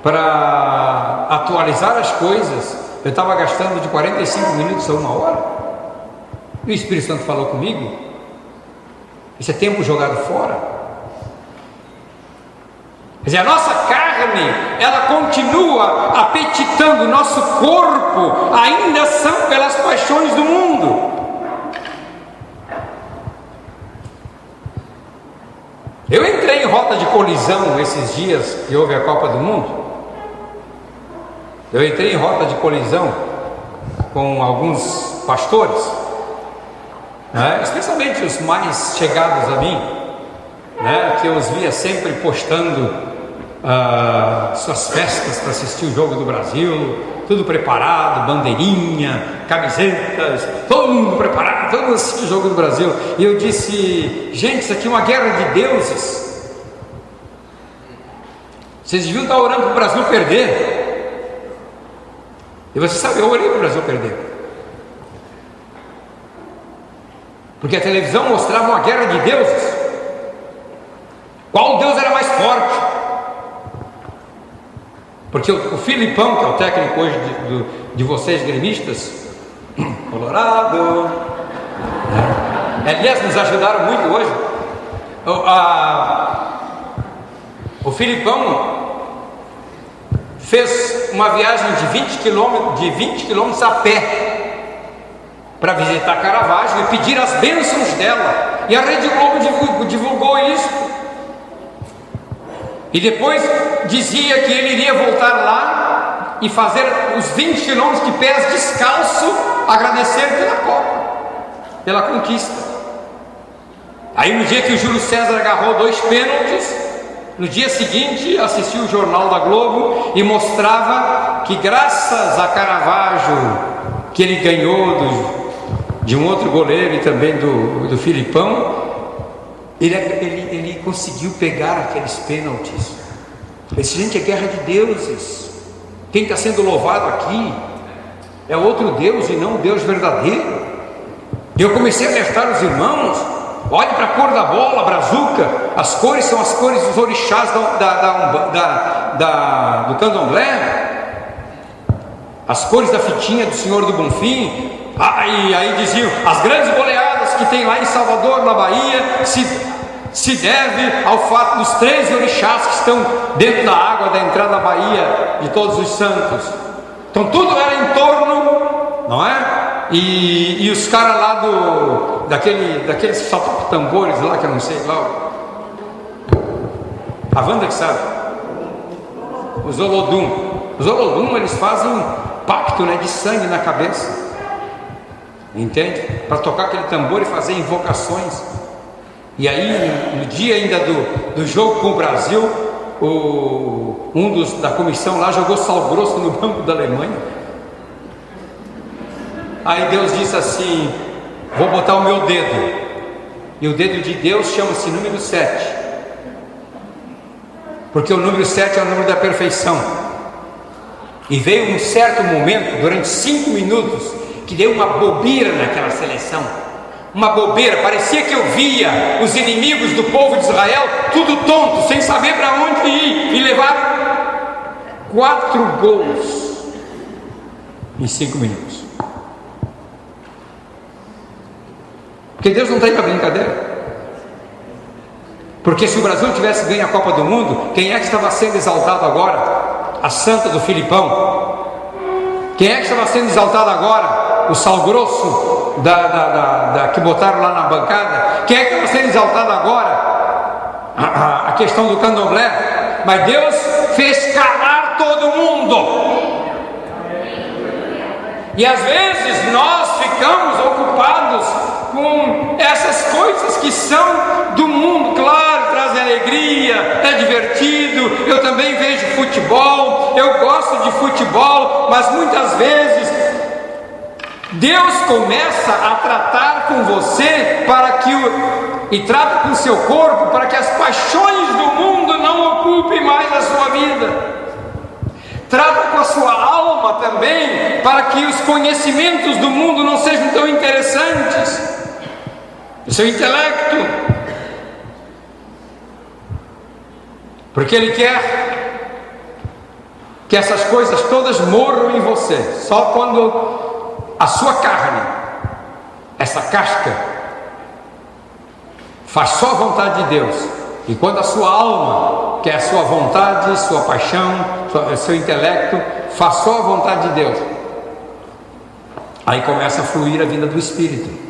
Para atualizar as coisas, eu estava gastando de 45 minutos a 1 hora. E o Espírito Santo falou comigo: isso é tempo jogado fora. Quer dizer, a nossa carne, ela continua apetitando, o nosso corpo ainda são pelas paixões do mundo. Eu entrei em rota de colisão esses dias que houve a Copa do Mundo. Eu entrei em rota de colisão com alguns pastores, né? Especialmente os mais chegados a mim, né? Que eu os via sempre postando suas festas para assistir o jogo do Brasil, tudo preparado, bandeirinha, camisetas, todo mundo preparado, todo mundo assistir o jogo do Brasil. E eu disse: gente, isso aqui é uma guerra de deuses. Vocês deviam estar orando para o Brasil perder. E você sabe, eu orei para o Brasil perder, porque a televisão mostrava uma guerra de deuses. Qual Deus era mais forte? Porque o Filipão, que é o técnico hoje de vocês gremistas, Colorado, né? Aliás, nos ajudaram muito hoje. O Filipão fez uma viagem de 20 quilômetros a pé para visitar Caravaggio e pedir as bênçãos dela. E a Rede Globo divulgou isso. E depois dizia que ele iria voltar lá e fazer os 20 quilômetros de pés descalço, agradecer pela Copa, pela conquista. Aí no dia que o Júlio César agarrou 2 pênaltis, no dia seguinte assistiu o Jornal da Globo e mostrava que graças a Caravaggio, que ele ganhou de um outro goleiro e também do Filipão, ele conseguiu pegar aqueles pênaltis. Esse, gente, é guerra de deuses. Quem está sendo louvado aqui é outro Deus e não o Deus verdadeiro. E eu comecei a alertar os irmãos: olhe para a cor da bola, brazuca. As cores são as cores dos orixás do candomblé, as cores da fitinha do Senhor do Bonfim. E aí diziam: as grandes goleadas que tem lá em Salvador, na Bahia, se deve ao fato dos 13 orixás que estão dentro da água da entrada da Bahia de Todos os Santos. Então tudo era em torno, não é? E os caras lá daqueles tambores lá, que eu não sei lá, a Wanda que sabe, os Olodum, eles fazem um pacto, né, de sangue na cabeça, entende? Para tocar aquele tambor e fazer invocações. E aí, no dia ainda do jogo com o Brasil, da comissão lá jogou sal grosso no banco da Alemanha. Aí Deus disse assim: vou botar o meu dedo. E o dedo de Deus chama-se número 7, porque o número 7 é o número da perfeição. E veio um certo momento, durante 5 minutos, que deu uma bobeira naquela seleção. Uma bobeira, parecia que eu via os inimigos do povo de Israel tudo tonto, sem saber para onde ir, e levaram 4 gols em 5 minutos. Porque Deus não está aí para brincadeira. Porque se o Brasil tivesse ganho a Copa do Mundo, quem é que estava sendo exaltado agora? A santa do Filipão. Quem é que estava sendo exaltado agora? O sal grosso que botaram lá na bancada. Quem é que estava sendo exaltado agora? A questão do candomblé. Mas Deus fez calar todo mundo. E às vezes nós ficamos ocupados com essas coisas que são do mundo. Claro, traz alegria, é divertido. Eu também vejo futebol, eu gosto de futebol, mas muitas vezes Deus começa a tratar com você e trata com o seu corpo para que as paixões do mundo não ocupem mais a sua vida. Trata com a sua alma também, para que os conhecimentos do mundo não sejam tão interessantes. O seu intelecto, porque Ele quer que essas coisas todas morram em você. Só quando a sua carne, essa casca, faz só a vontade de Deus, e quando a sua alma, que é a sua vontade, sua paixão, seu intelecto, faz só a vontade de Deus, aí começa a fluir a vida do Espírito.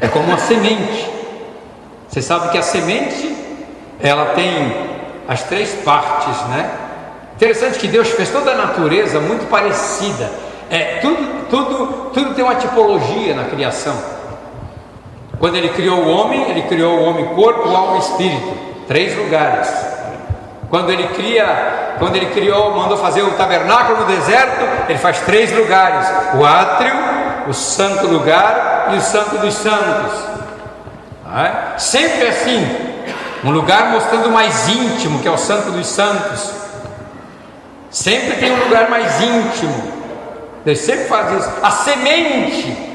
É como uma semente. Você sabe que a semente, ela tem as 3 partes, né? Interessante que Deus fez toda a natureza muito parecida. Tudo tem uma tipologia na criação. Quando Ele criou o homem corpo, alma e espírito. 3 lugares. Quando Ele criou, mandou fazer o tabernáculo no deserto, Ele faz 3 lugares: o átrio, o santo lugar e o santo dos santos. Sempre assim, um lugar mostrando mais íntimo, que é o santo dos santos. Sempre tem um lugar mais íntimo. Deus sempre faz isso. A semente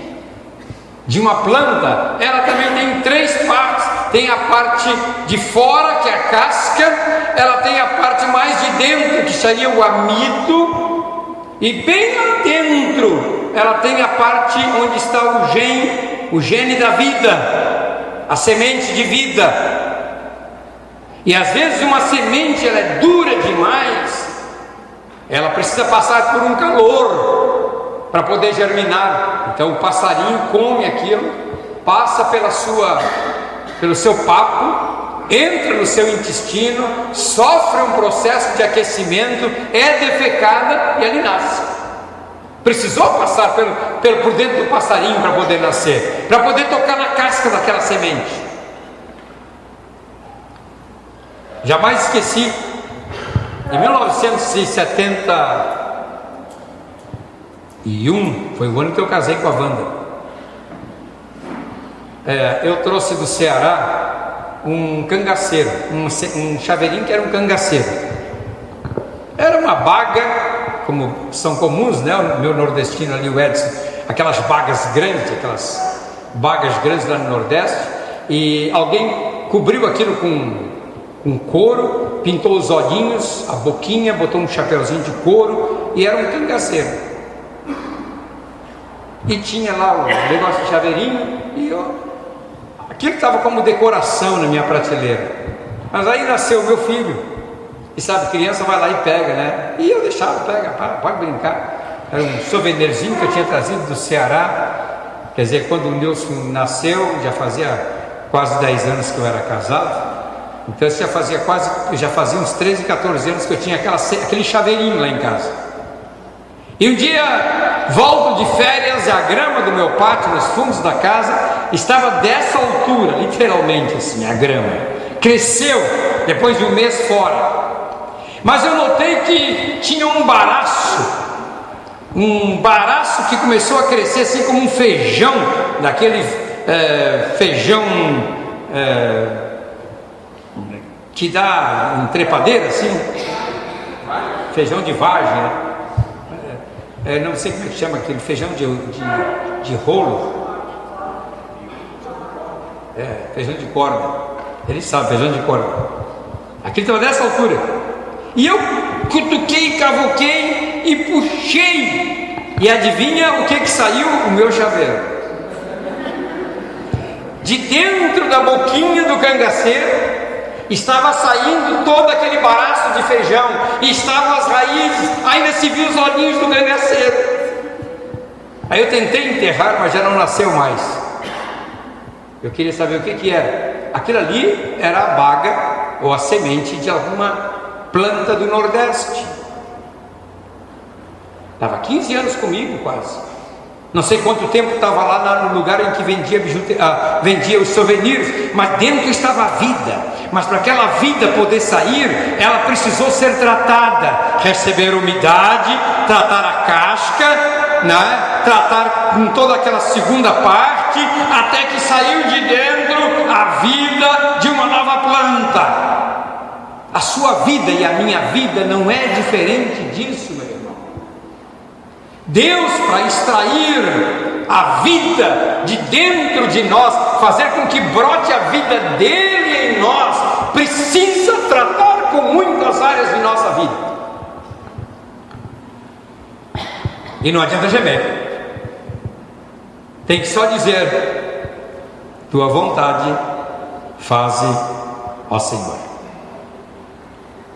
de uma planta, ela também tem 3 partes. Tem a parte de fora, que é a casca. Ela tem a parte mais de dentro, que seria o amido. E bem lá dentro, ela tem a parte onde está o gene da vida, a semente de vida. E às vezes uma semente, ela é dura demais. Ela precisa passar por um calor para poder germinar. Então o passarinho come aquilo, passa pelo seu papo, entra no seu intestino, sofre um processo de aquecimento, é defecada e ali nasce. Precisou passar por dentro do passarinho para poder nascer, para poder tocar na casca daquela semente. Jamais esqueci, em 1971, foi o ano que eu casei com a Wanda. Eu trouxe do Ceará um cangaceiro, um chaveirinho que era um cangaceiro. Era uma baga, como são comuns, né? O meu nordestino ali, o Edson, aquelas bagas grandes lá no Nordeste, e alguém cobriu aquilo com couro, pintou os olhinhos, a boquinha, botou um chapeuzinho de couro, e era um cangaceiro. E tinha lá o negócio de chaveirinho, e aquilo estava como decoração na minha prateleira. Mas aí nasceu o meu filho, e sabe, criança vai lá e pega, né? E eu deixava, pode brincar. Era um souvenirzinho que eu tinha trazido do Ceará. Quer dizer, quando o Nilson nasceu, já fazia quase 10 anos que eu era casado. Então já fazia uns 13, 14 anos que eu tinha aquele chaveirinho lá em casa. E um dia volto de férias e a grama do meu pátio, nos fundos da casa, estava dessa altura, literalmente assim, a grama. Cresceu depois de um mês fora. Mas eu notei que tinha um baraço que começou a crescer assim como um feijão, daquele feijão que dá em trepadeira assim, feijão de vagem, né? Não sei como é que chama aquele feijão de rolo, feijão de corda, ele sabe, feijão de corda. Aquele estava dessa altura, e eu cutuquei, cavoquei e puxei, e adivinha o que saiu? O meu chaveiro. De dentro da boquinha do cangaceiro estava saindo todo aquele baraço de feijão, e estavam as raízes, ainda se viu os olhinhos do cangaceiro. Aí eu tentei enterrar, mas já não nasceu mais. Eu queria saber o que era. Aquilo ali era a baga ou a semente de alguma planta do Nordeste. Estava 15 anos comigo quase. Não sei quanto tempo estava lá no lugar em que vendia os souvenirs, mas dentro estava a vida. Mas para aquela vida poder sair, ela precisou ser tratada, receber umidade, tratar a casca, né? Tratar com toda aquela segunda parte, até que saiu de dentro a vida de uma nova planta. A sua vida e a minha vida não é diferente disso, meu irmão. Deus, para extrair a vida de dentro de nós, fazer com que brote a vida dele em nós, precisa tratar com muitas áreas de nossa vida. E não adianta gemer, tem que só dizer: tua vontade faze, ó Senhor.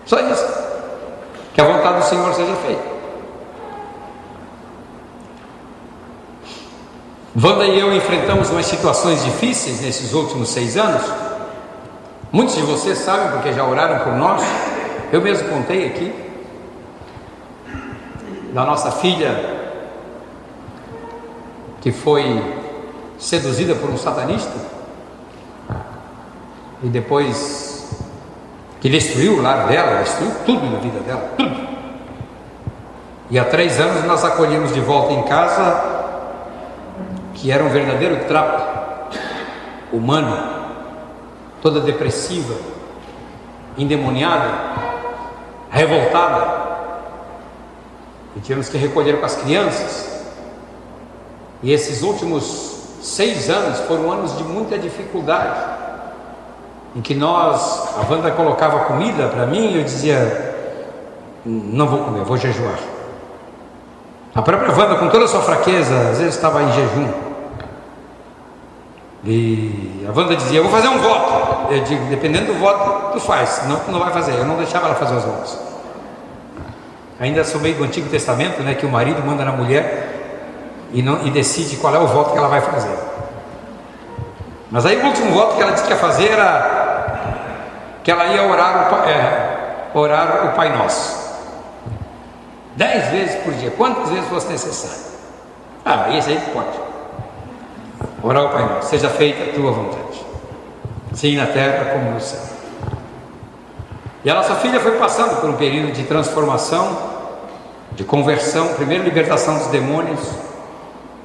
Só isso, que a vontade do Senhor seja feita. Wanda e eu enfrentamos umas situações difíceis nesses últimos 6 anos. Muitos de vocês sabem, porque já oraram por nós. Eu mesmo contei aqui da nossa filha que foi seduzida por um satanista e depois que destruiu o lar dela, destruiu tudo na vida dela, tudo. E há 3 anos nós acolhemos de volta em casa, que era um verdadeiro trapo humano, toda depressiva, endemoniada, revoltada, e tivemos que recolher com as crianças. E esses últimos 6 anos foram anos de muita dificuldade, em que a Wanda colocava comida para mim e eu dizia: não vou comer, vou jejuar. A própria Wanda, com toda a sua fraqueza, às vezes estava em jejum. E a Wanda dizia: eu vou fazer um voto. Eu digo: dependendo do voto, tu faz, senão tu não vai fazer. Eu não deixava ela fazer os votos. Ainda sou meio do Antigo Testamento, né, que o marido manda na mulher e decide qual é o voto que ela vai fazer. Mas aí o último voto que ela disse que ia fazer era que ela ia orar o Pai Nosso 10 vezes por dia, quantas vezes fosse necessário. Esse aí pode orar o Pai Nosso: seja feita a tua vontade, assim na terra como no céu. E a nossa filha foi passando por um período de transformação, de conversão, primeiro libertação dos demônios,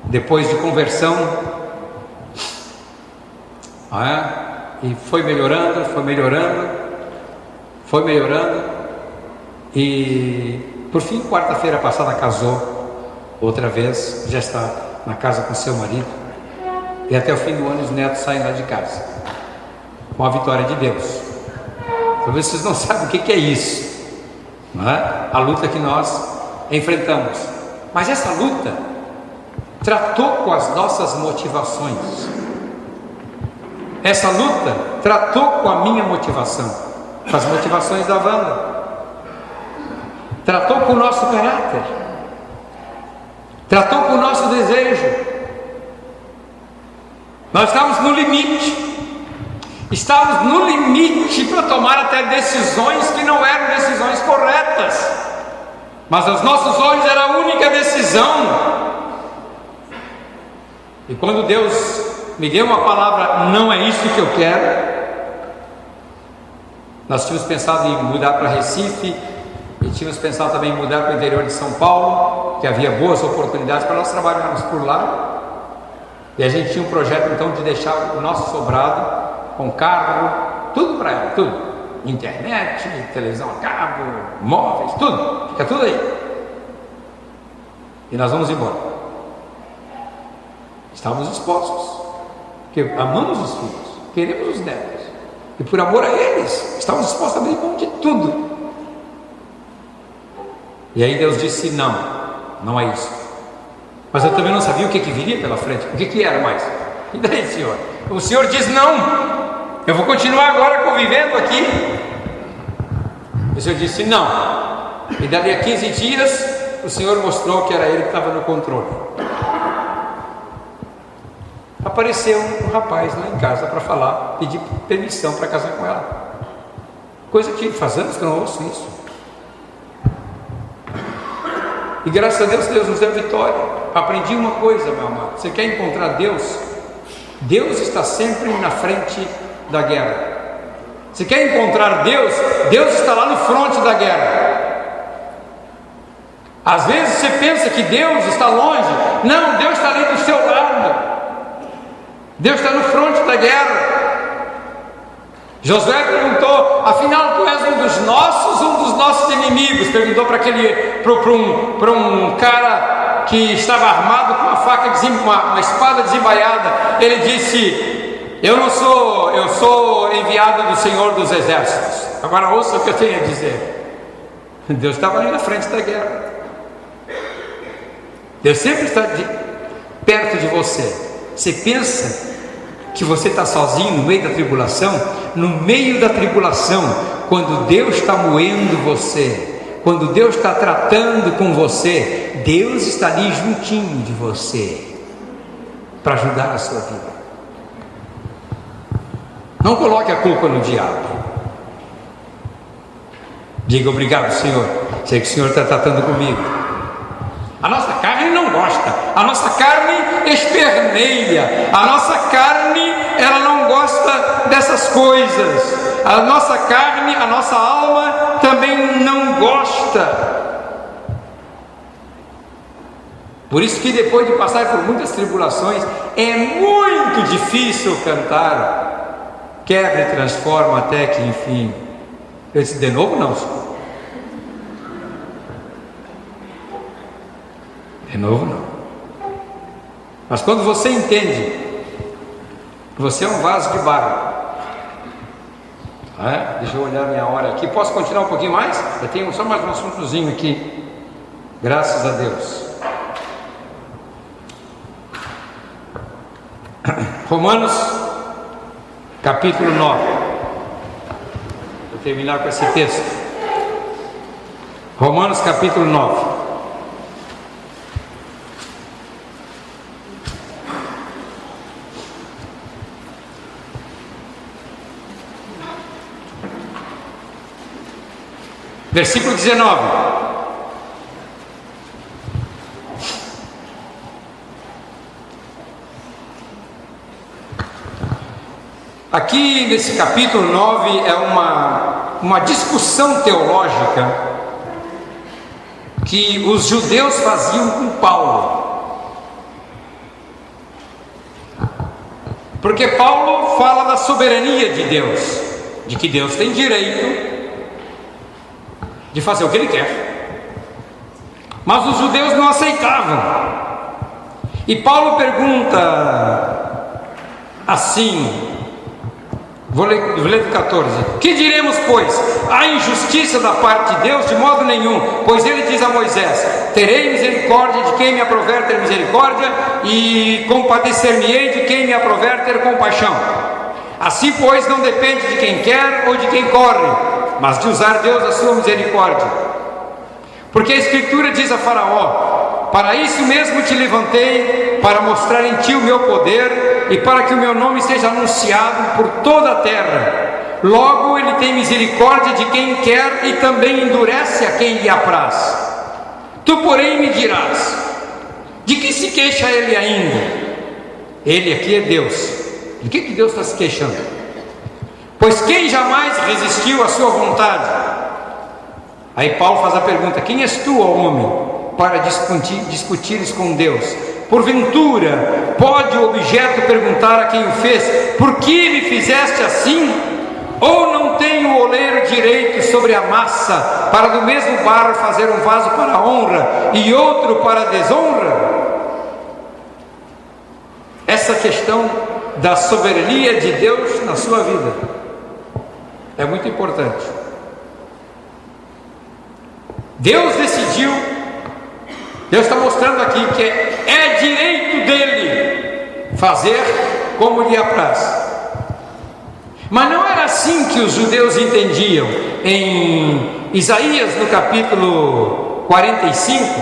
depois de conversão, e foi melhorando, e por fim, quarta-feira passada, casou outra vez, já está na casa com seu marido, e até o fim do ano os netos saem lá de casa, com a vitória de Deus. Talvez vocês não sabem o que é isso, não é? A luta que nós enfrentamos, mas essa luta tratou com as nossas motivações. Essa luta tratou com a minha motivação, com as motivações da Wanda, tratou com o nosso caráter, tratou com o nosso desejo. Nós estávamos no limite. Estávamos no limite para tomar até decisões que não eram decisões corretas, mas aos nossos olhos era a única decisão. E quando Deus me deu uma palavra: não é isso que eu quero, nós tínhamos pensado em mudar para Recife, e tínhamos pensado também em mudar para o interior de São Paulo, que havia boas oportunidades para nós trabalharmos por lá. E a gente tinha um projeto então de deixar o nosso sobrado com carro, tudo para ela, tudo, internet, televisão a cabo, móveis, tudo, fica tudo aí, e nós vamos embora. Estávamos dispostos, porque amamos os filhos, queremos os netos, e por amor a eles estávamos dispostos a abrir mão de tudo. E aí Deus disse: não é isso. Mas eu também não sabia o que viria pela frente, o que era mais. E daí, Senhor? O Senhor diz: não, eu vou continuar agora convivendo aqui. O Senhor disse: não. E dali a 15 dias o Senhor mostrou que era Ele que estava no controle. Apareceu um rapaz lá em casa para falar, pedir permissão para casar com ela, coisa que faz anos que eu não ouço isso. E graças a Deus, Deus nos deu vitória. Aprendi uma coisa, meu amado: você quer encontrar Deus? Deus está sempre na frente da guerra. Você quer encontrar Deus? Deus está lá no fronte da guerra. Às vezes você pensa que Deus está longe. Não, Deus está ali do seu lado. Deus está no fronte da guerra. Josué perguntou: afinal tu és um dos nossos ou um dos nossos inimigos? Perguntou para um cara que estava armado com uma faca, uma espada desembaiada. Ele disse: eu sou enviado do Senhor dos Exércitos. Agora ouça o que eu tenho a dizer. Deus estava ali na frente da guerra. Deus sempre está perto de você. Você pensa que você está sozinho no meio da tribulação? No meio da tribulação, quando Deus está moendo você, quando Deus está tratando com você, Deus está ali juntinho de você para ajudar a sua vida. Não coloque a culpa no diabo. Diga: obrigado, Senhor, sei que o Senhor está tratando comigo. A nossa carne não gosta, a nossa carne esperneia, a nossa carne, ela não gosta dessas coisas. A nossa carne, a nossa alma também não gosta. Por isso que depois de passar por muitas tribulações, é muito difícil cantar: quebra e transforma até que enfim. Eu disse: de novo não, Senhor. De novo não. Mas quando você entende que você é um vaso de barro, deixa eu olhar minha hora aqui. Posso continuar um pouquinho mais? Eu tenho só mais um assuntozinho aqui. Graças a Deus. Romanos capítulo 9. Vou terminar com esse texto. Romanos capítulo 9. Versículo 19. Aqui nesse capítulo 9 é uma discussão teológica que os judeus faziam com Paulo. Porque Paulo fala da soberania de Deus, de que Deus tem direito de fazer o que Ele quer. Mas os judeus não aceitavam. E Paulo pergunta assim, vou ler do 14: que diremos, pois? Há injustiça da parte de Deus? De modo nenhum, pois Ele diz a Moisés: terei misericórdia de quem me aprover ter misericórdia, e compadecer-me-ei de quem me aprover ter compaixão. Assim, pois, não depende de quem quer ou de quem corre, mas de usar Deus a sua misericórdia. Porque a Escritura diz a Faraó: para isso mesmo te levantei, para mostrar em ti o meu poder, e para que o meu nome seja anunciado por toda a terra. Logo Ele tem misericórdia de quem quer e também endurece a quem lhe apraz. Tu, porém, me dirás: de que se queixa Ele ainda? Ele aqui é Deus. De que Deus está se queixando? Pois quem jamais resistiu à sua vontade? Aí Paulo faz a pergunta: quem és tu, ó homem, para discutires com Deus? Porventura pode o objeto perguntar a quem o fez: por que me fizeste assim? Ou não tem o oleiro direito sobre a massa, para do mesmo barro fazer um vaso para a honra e outro para a desonra? Essa questão da soberania de Deus na sua vida é muito importante. Deus decidiu, Deus está mostrando aqui que é direito dele fazer como lhe apraz. Mas não era assim que os judeus entendiam. Em Isaías, no capítulo 45,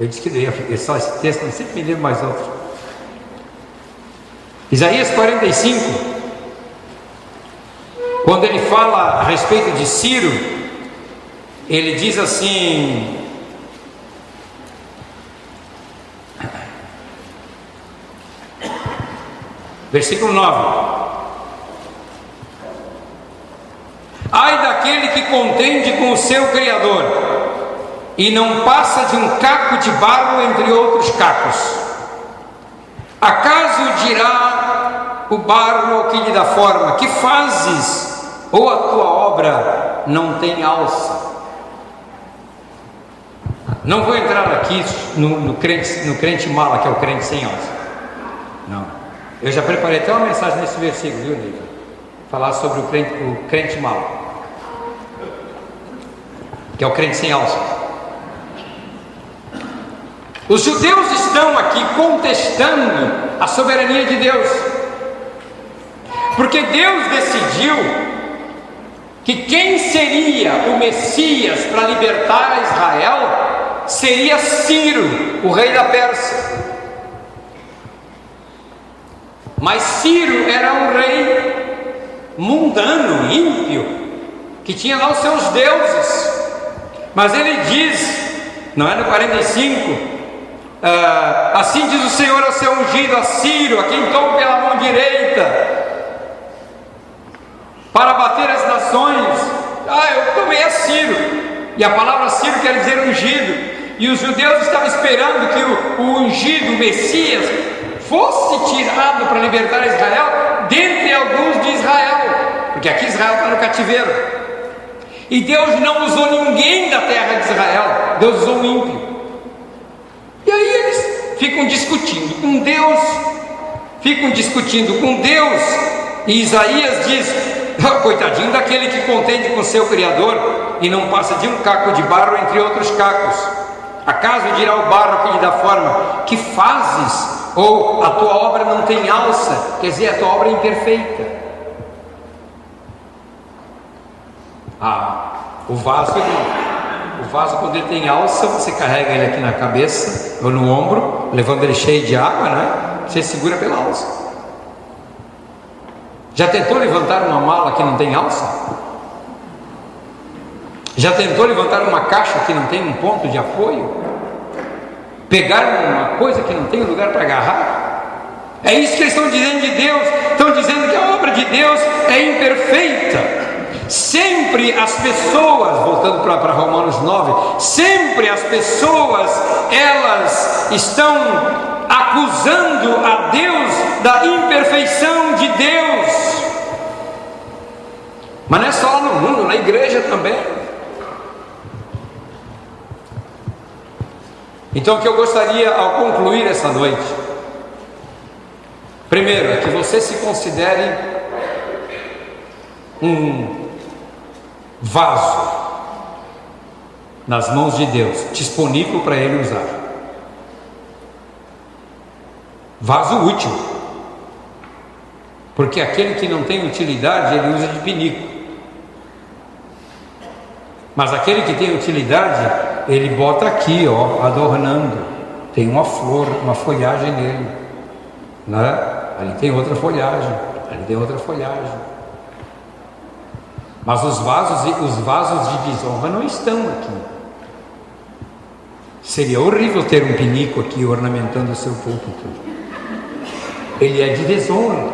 eu disse que eu ia só esse texto, mas sempre me lembro mais outro. Isaías 45, quando ele fala a respeito de Ciro, ele diz assim: versículo 9: ai daquele que contende com o seu Criador e não passa de um caco de barro entre outros cacos. Acaso dirá o barro ao que lhe dá forma: que fazes? Ou a tua obra não tem alça? Não vou entrar aqui no crente mala, que é o crente sem alça. Não. Eu já preparei até uma mensagem nesse versículo, viu, Nívia? Falar sobre o crente mala, que é o crente sem alça. Os judeus estão aqui contestando a soberania de Deus, porque Deus decidiu que quem seria o Messias para libertar a Israel seria Ciro, o rei da Pérsia. Mas Ciro era um rei mundano, ímpio, que tinha lá os seus deuses. Mas ele diz, não é no 45, assim diz o Senhor ao seu ungido, a Ciro, a quem tomo pela mão direita para bater as nações. Eu tomei a Ciro, e a palavra Ciro quer dizer ungido. E os judeus estavam esperando que o ungido, o Messias, fosse tirado para libertar Israel dentre alguns de Israel, porque aqui Israel está no cativeiro. E Deus não usou ninguém da terra de Israel, Deus usou um ímpio. E aí eles ficam discutindo com Deus, e Isaías diz: coitadinho daquele que contende com seu Criador e não passa de um caco de barro entre outros cacos. Acaso dirá o barro que lhe dá forma: que fazes? Ou a tua obra não tem alça? Quer dizer, a tua obra é imperfeita. O vaso não. O vaso, quando ele tem alça, você carrega ele aqui na cabeça ou no ombro, levando ele cheio de água, né? Você segura pela alça. Já tentou levantar uma mala que não tem alça? Já tentou levantar uma caixa que não tem um ponto de apoio? Pegar uma coisa que não tem um lugar para agarrar? É isso que eles estão dizendo de Deus. Estão dizendo que a obra de Deus é imperfeita. Sempre as pessoas, voltando para Romanos 9, sempre as pessoas, elas estão acusando a Deus da imperfeição de Deus. Mas não é só lá no mundo, na igreja também. Então o que eu gostaria ao concluir essa noite, primeiro, é que você se considere um vaso nas mãos de Deus, disponível para Ele usar. Vaso útil, porque aquele que não tem utilidade, ele usa de pinico. Mas aquele que tem utilidade, ele bota aqui, ó, adornando. Tem uma flor, uma folhagem nele, né? Ali tem outra folhagem, ali tem outra folhagem. Mas os vasos de desonra não estão aqui. Seria horrível ter um pinico aqui ornamentando o seu púlpito. Ele é de desonra.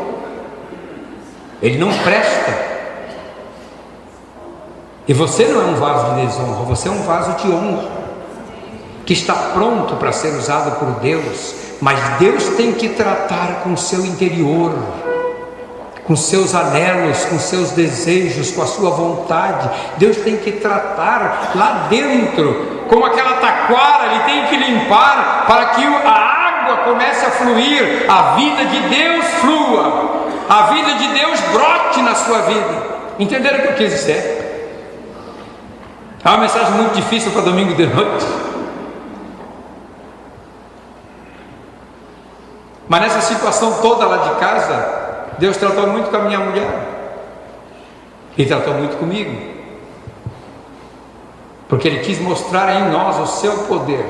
Ele não presta. E você não é um vaso de desonra, você é um vaso de honra, que está pronto para ser usado por Deus. Mas Deus tem que tratar com o seu interior, com seus anelos, com seus desejos, com a sua vontade. Deus tem que tratar lá dentro, como aquela taquara, Ele tem que limpar para que a água comece a fluir, a vida de Deus flua, a vida de Deus brote na sua vida. Entenderam o que eu quis dizer? É uma mensagem muito difícil para domingo de noite. Mas nessa situação toda lá de casa, Deus tratou muito com a minha mulher. Ele tratou muito comigo. Porque Ele quis mostrar em nós o seu poder.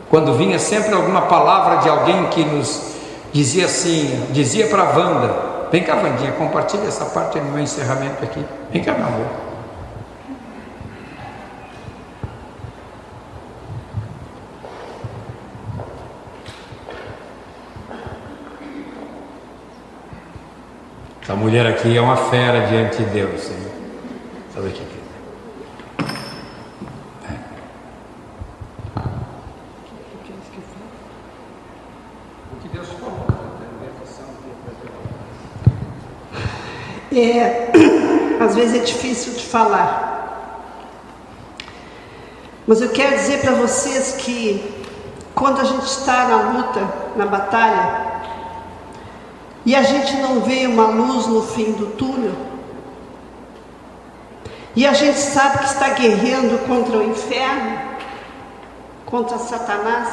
Quando vinha sempre alguma palavra de alguém que nos dizia assim, dizia para a Wanda: vem cá, Wandinha, compartilha essa parte no meu encerramento aqui. Vem cá, meu amor. Essa mulher aqui é uma fera diante de Deus, hein? Sabe o que o que Deus falou às vezes é difícil de falar, mas eu quero dizer para vocês que quando a gente está na luta, na batalha, e a gente não vê uma luz no fim do túnel, e a gente sabe que está guerreando contra o inferno, contra Satanás,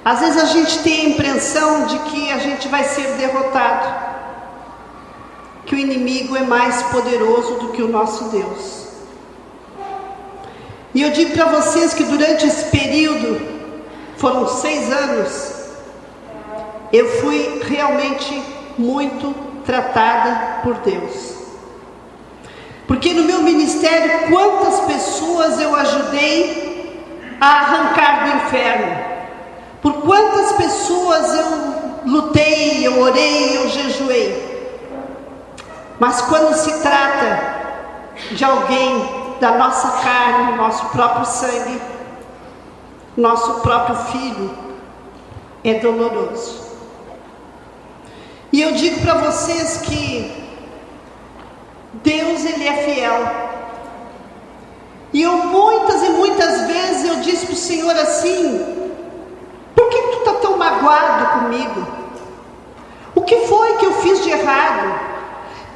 às vezes a gente tem a impressão de que a gente vai ser derrotado, que o inimigo é mais poderoso do que o nosso Deus. E eu digo para vocês que durante esse período, foram 6 anos, eu fui realmente muito tratada por Deus. Porque no meu ministério, quantas pessoas eu ajudei a arrancar do inferno? Por quantas pessoas eu lutei, eu orei, eu jejuei? Mas quando se trata de alguém da nossa carne, nosso próprio sangue, nosso próprio filho, é doloroso. E eu digo para vocês que Deus, Ele é fiel. E eu muitas e muitas vezes eu disse para o Senhor assim: por que tu está tão magoado comigo? O que foi que eu fiz de errado?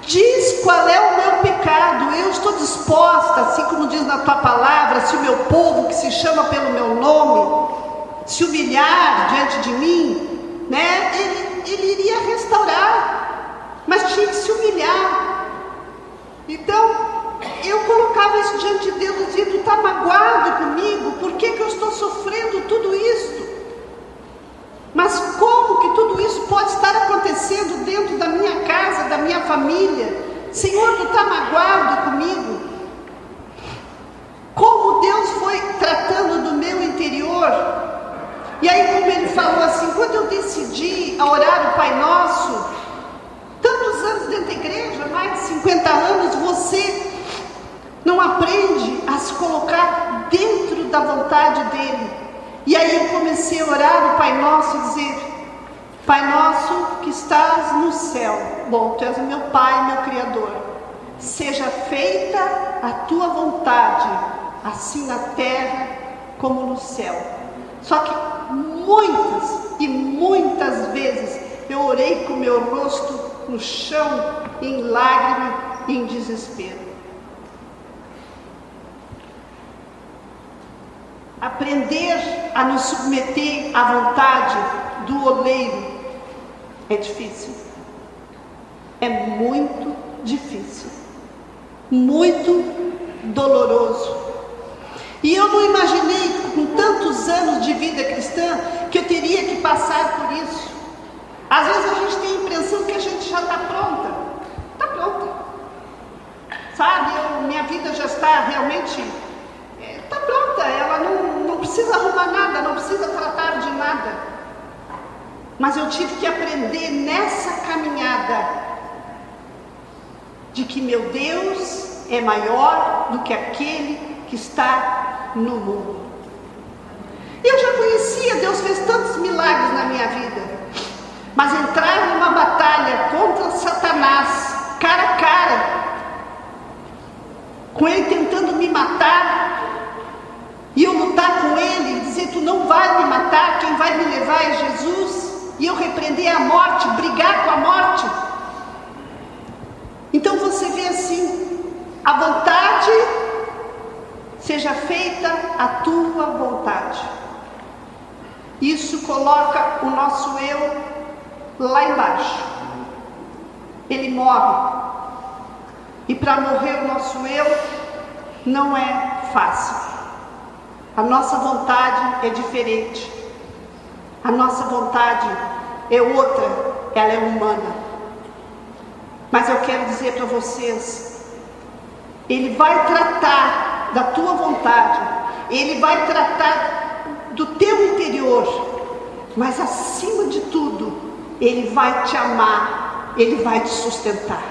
Diz qual é o meu pecado. Eu estou disposta, assim como diz na tua palavra, se o meu povo que se chama pelo meu nome se humilhar diante de mim, né? Ele iria restaurar, mas tinha que se humilhar. Então, eu colocava isso diante de Deus e dizia: tu está magoado comigo? Por que eu estou sofrendo tudo isso? Mas como que tudo isso pode estar acontecendo dentro da minha casa, da minha família? Senhor, tu está magoado comigo? E aí eu comecei a orar no Pai Nosso e dizer: Pai Nosso que estás no céu. Bom, Tu és o meu Pai, meu Criador. Seja feita a Tua vontade, assim na terra como no céu. Só que muitas e muitas vezes eu orei com meu rosto no chão, em lágrima e em desespero. Aprender a nos submeter à vontade do oleiro é difícil. É muito difícil. Muito doloroso. E eu não imaginei, com tantos anos de vida cristã, que eu teria que passar por isso. Às vezes a gente tem a impressão que a gente já está pronta. Está pronta. Sabe, minha vida já está realmente... Está pronta, ela não precisa arrumar nada, não precisa tratar de nada. Mas eu tive que aprender nessa caminhada de que meu Deus é maior do que aquele que está no mundo. Eu já conhecia, Deus fez tantos milagres na minha vida, mas entrar numa batalha contra Satanás, cara a cara, com ele tentando me matar, e eu lutar com ele e dizer: Tu não vai me matar, quem vai me levar é Jesus, e eu repreender a morte, brigar com a morte. Então você vê assim: a vontade, seja feita a Tua vontade. Isso coloca o nosso eu lá embaixo. Ele morre. E para morrer o nosso eu não é fácil. A nossa vontade é diferente. A nossa vontade é outra, ela é humana. Mas eu quero dizer para vocês, Ele vai tratar da tua vontade, Ele vai tratar do teu interior, mas acima de tudo, Ele vai te amar, Ele vai te sustentar.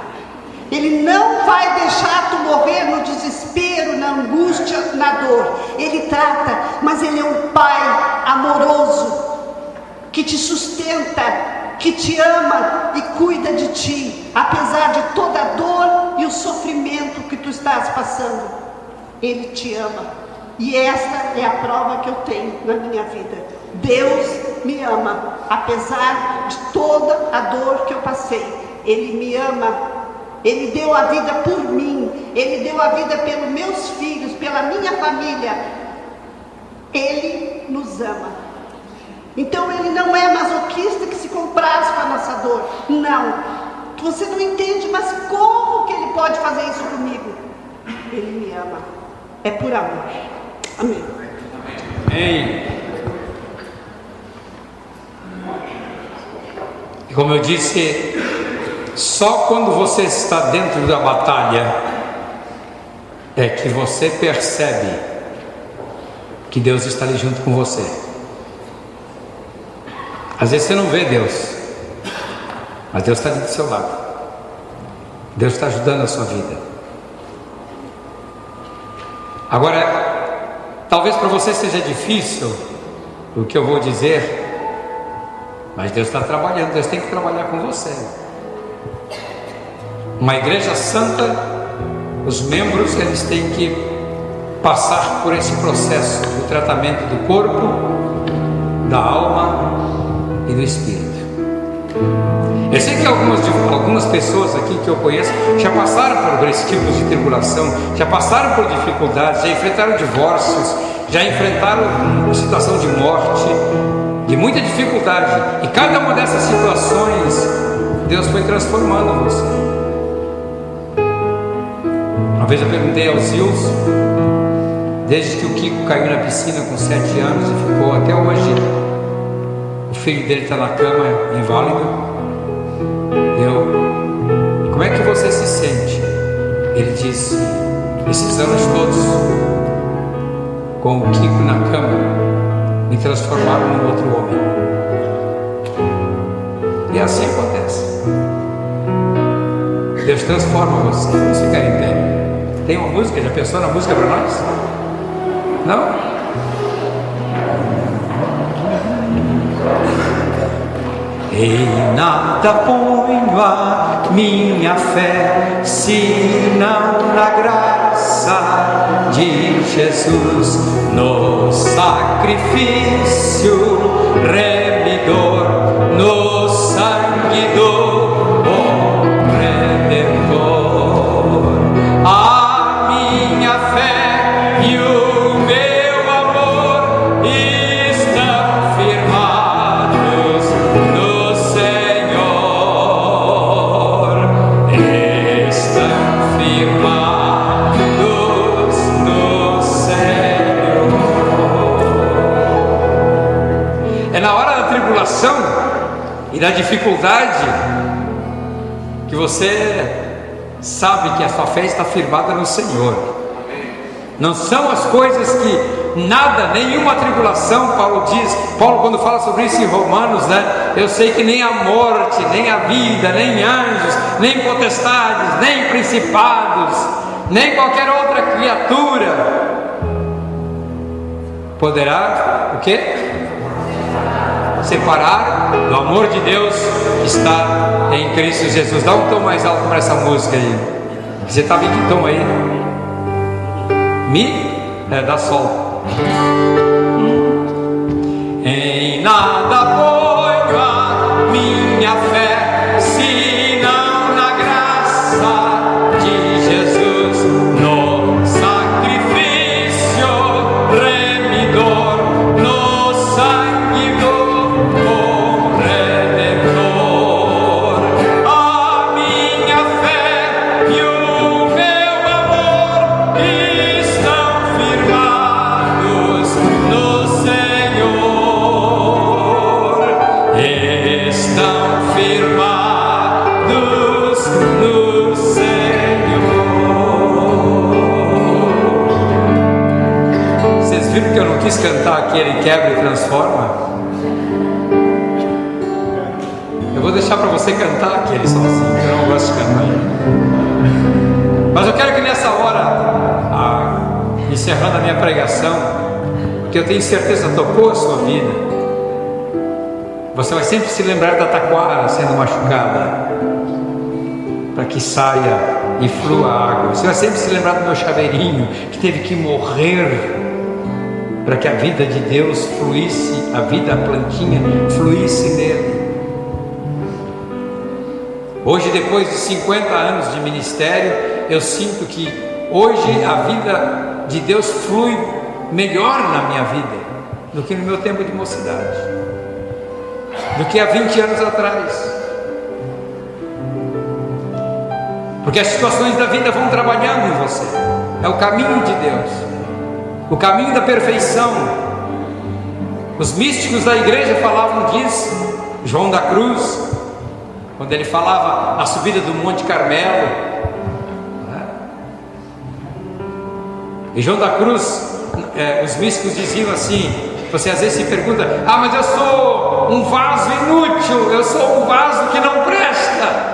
Ele não vai deixar tu morrer no desespero, na angústia, na dor. Ele trata, mas Ele é um Pai amoroso, que te sustenta, que te ama e cuida de ti, apesar de toda a dor e o sofrimento que tu estás passando. Ele te ama, e esta é a prova que eu tenho na minha vida. Deus me ama, apesar de toda a dor que eu passei. Ele me ama. Ele deu a vida por mim, Ele deu a vida pelos meus filhos, pela minha família. Ele nos ama. Então Ele não é masoquista que se compraz com a nossa dor. Não. Você não entende, mas como que Ele pode fazer isso comigo? Ele me ama. É por amor. Amém. Amém. E como eu disse, só quando você está dentro da batalha é que você percebe que Deus está ali junto com você. Às vezes você não vê Deus, mas Deus está ali do seu lado. Deus está ajudando a sua vida. Agora, talvez para você seja difícil o que eu vou dizer, mas Deus está trabalhando. Deus tem que trabalhar com você. Uma igreja santa, os membros eles têm que passar por esse processo do tratamento do corpo, da alma e do espírito. Eu sei que algumas pessoas aqui que eu conheço já passaram por esse tipo de tribulação, já passaram por dificuldades, já enfrentaram divórcios, já enfrentaram uma situação de morte, de muita dificuldade, e cada uma dessas situações Deus foi transformando você. Uma vez eu perguntei ao Zilson, desde que o Kiko caiu na piscina com 7 anos e ficou até hoje, o filho dele está na cama, inválido. Como é que você se sente? Ele disse: esses anos todos com o Kiko na cama me transformaram num outro homem. E assim acontece. Deus transforma você. Vamos ficar em pé. Tem uma música? Já pensou na música para nós? Não? Em nada ponho a minha fé, senão na graça de Jesus, no sacrifício remidor, no sangue do bom Redentor. A minha fé e o meu amor estão firmados no Senhor, estão firmados no Senhor. É na hora da tribulação e da dificuldade que você sabe que a sua fé está firmada no Senhor. Não são as coisas que nada, nenhuma tribulação, Paulo quando fala sobre isso em Romanos, né? Eu sei que nem a morte, nem a vida, nem anjos, nem potestades, nem principados, nem qualquer outra criatura poderá, o quê? Separar do amor de Deus que está em Cristo Jesus. Dá um tom mais alto para essa música aí. Você estava em que tom aí? Mi? Dá sol. Em nada ponho a minha fé, senão na graça de Jesus, no sacrifício remidor, no sangue do bom Redentor. A minha fé e o meu amor estão firmados no Senhor, estão firmados no Senhor. Vocês viram que eu não quis cantar aquele quebra e transforma? Eu vou deixar para você cantar aquele sozinho, que eu não gosto de cantar. Mas eu quero que nessa hora, encerrando a minha pregação, que eu tenho certeza tocou a sua vida, você vai sempre se lembrar da taquara sendo machucada, para que saia e flua água. Você vai sempre se lembrar do meu chaveirinho, que teve que morrer para que a vida de Deus fluísse, a vida, a plantinha, fluísse nele. Hoje, depois de 50 anos de ministério, eu sinto que hoje a vida de Deus flui melhor na minha vida do que no meu tempo de mocidade, do que há 20 anos atrás. Porque as situações da vida vão trabalhando em você. É o caminho de Deus, o caminho da perfeição. Os místicos da igreja falavam disso. João da Cruz, quando ele falava na subida do Monte Carmelo, e João da Cruz, os místicos diziam assim, você às vezes se pergunta, mas eu sou um vaso inútil, eu sou um vaso que não presta.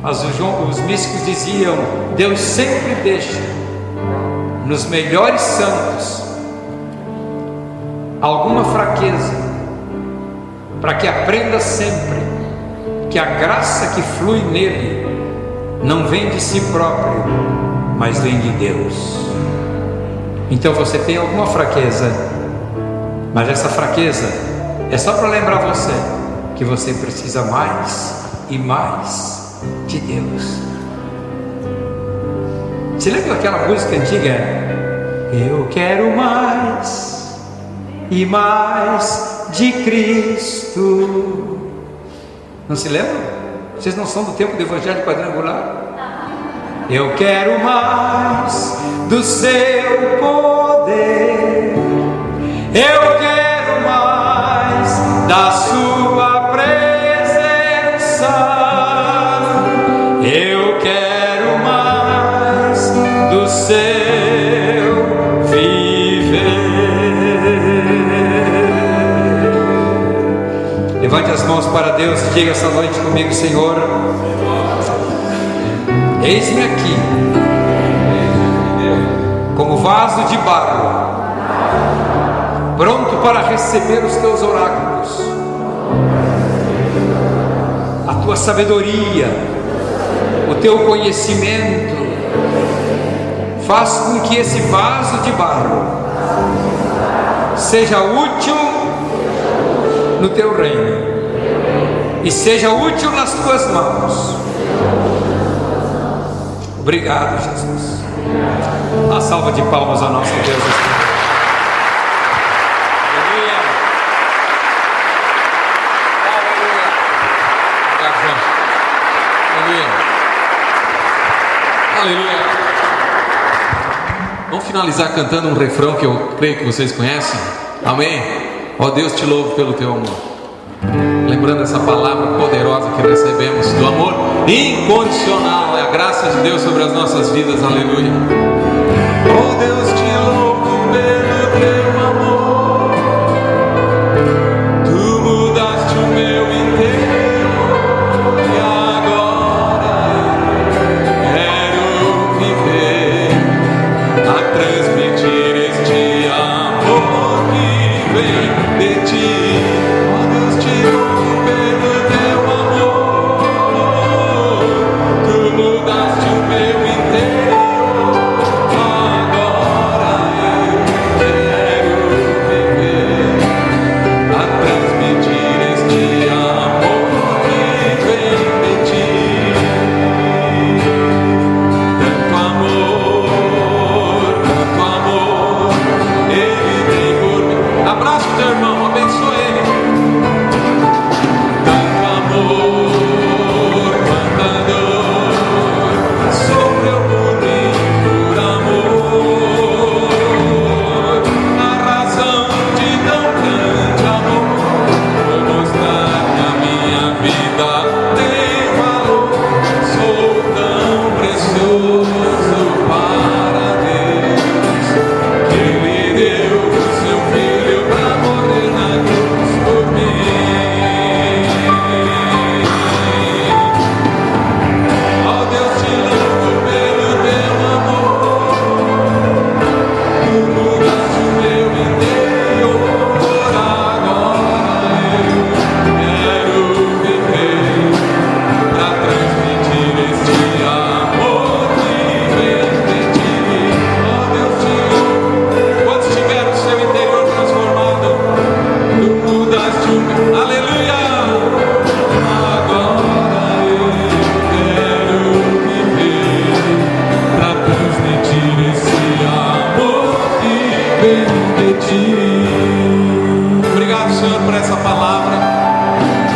Mas os místicos diziam, Deus sempre deixa nos melhores santos alguma fraqueza, para que aprenda sempre que a graça que flui nele não vem de si próprio, mas vem de Deus. Então você tem alguma fraqueza, mas essa fraqueza é só para lembrar você que você precisa mais e mais de Deus. Você lembra daquela música antiga? Eu quero mais e mais de Cristo. Não se lembram? Vocês não são do tempo do Evangelho Quadrangular? Eu quero mais do seu poder, eu quero mais da sua presença, eu quero mais do seu viver. Levante as mãos para Deus e diga essa noite comigo: Senhor, eis-me aqui, como vaso de barro, pronto para receber os teus oráculos, a tua sabedoria, o teu conhecimento. Faz com que esse vaso de barro seja útil no teu reino e seja útil nas tuas mãos. Obrigado, Jesus. A salva de palmas ao nosso Deus. Aleluia. Aleluia. Obrigado, João. Aleluia. Aleluia. Vamos finalizar cantando um refrão que eu creio que vocês conhecem. Amém? Ó Deus, te louvo pelo teu amor. Lembrando essa palavra poderosa que recebemos do amor incondicional, é a graça de Deus sobre as nossas vidas. Aleluia. Ó Deus, te louvo pelo teu amor. Tu mudaste o meu inteiro e agora eu quero viver a transmitir este amor que vem de ti. Ó Deus, te louvo pelo teu amor. Tu mudaste o meu inteiro, agora eu quero viver a transmitir este amor que vem de ti. Tanto amor, Ele tem por mim. Abraça o teu irmão, abençoa ele. Tanto amor, quanta dor, sofreu por mim por amor. A razão de tão grande amor foi mostrar que a minha vida tem valor. Sou tão precioso para Deus que Ele deu o seu filho para morrer na cruz por mim. Ó Deus, te louvo pelo teu amor. Tu mudaste o meu interior, agora eu quero viver pra transmitir este amor que vem de ti. Ó Deus, te louvo. Quantos tiveram o seu interior transformado? Tu mudaste o meu. Aleluia! Agora eu quero viver pra transmitir esse amor que vem de ti. Obrigado, Senhor, por essa palavra.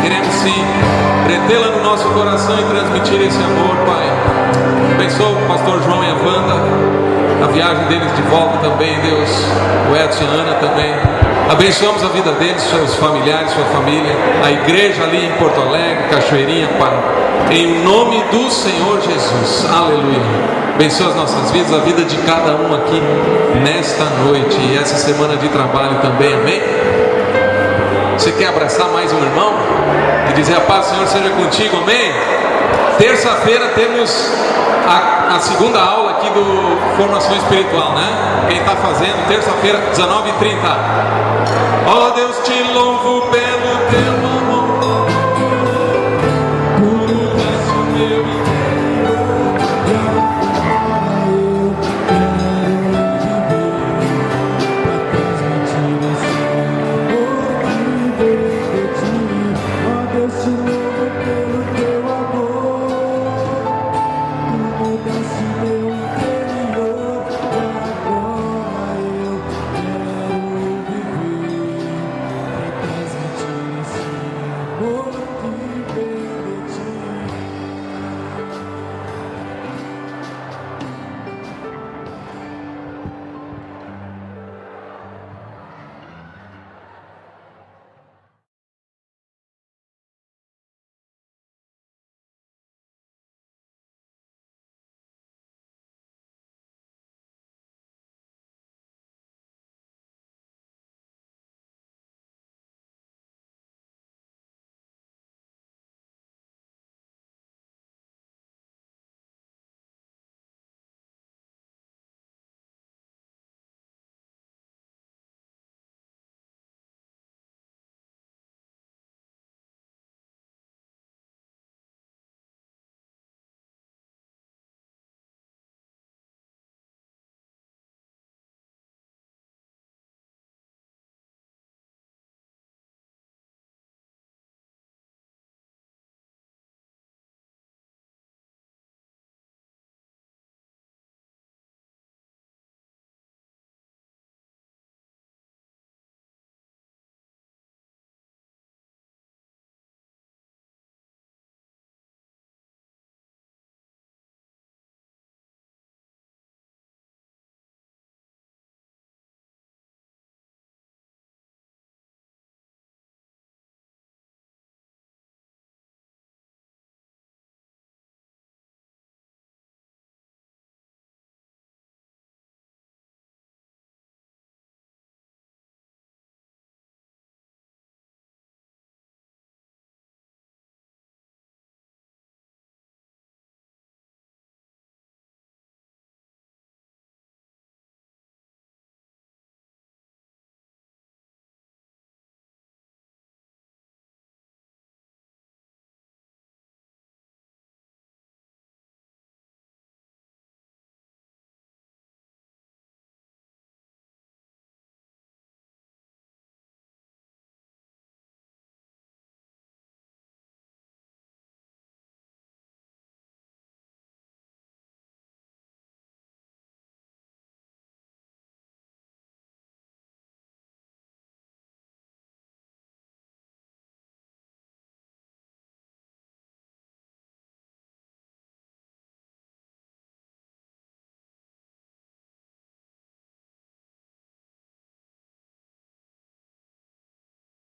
Queremos sim retê-la no nosso coração e transmitir esse amor, Pai. Abençoa o pastor João e a Wanda, a viagem deles de volta também, Deus. O Edson e a Ana também. Abençoamos a vida deles, seus familiares, sua família, a igreja ali em Porto Alegre, Cachoeirinha, Pai. Em nome do Senhor Jesus. Aleluia. Abençoa as nossas vidas, a vida de cada um aqui nesta noite e essa semana de trabalho também. Amém? Você quer abraçar mais um irmão e dizer a paz do Senhor seja contigo? Amém? Terça-feira temos a segunda aula aqui do Formação Espiritual, né? Quem está fazendo, terça-feira, 19h30. Ó Deus, te louvo pelo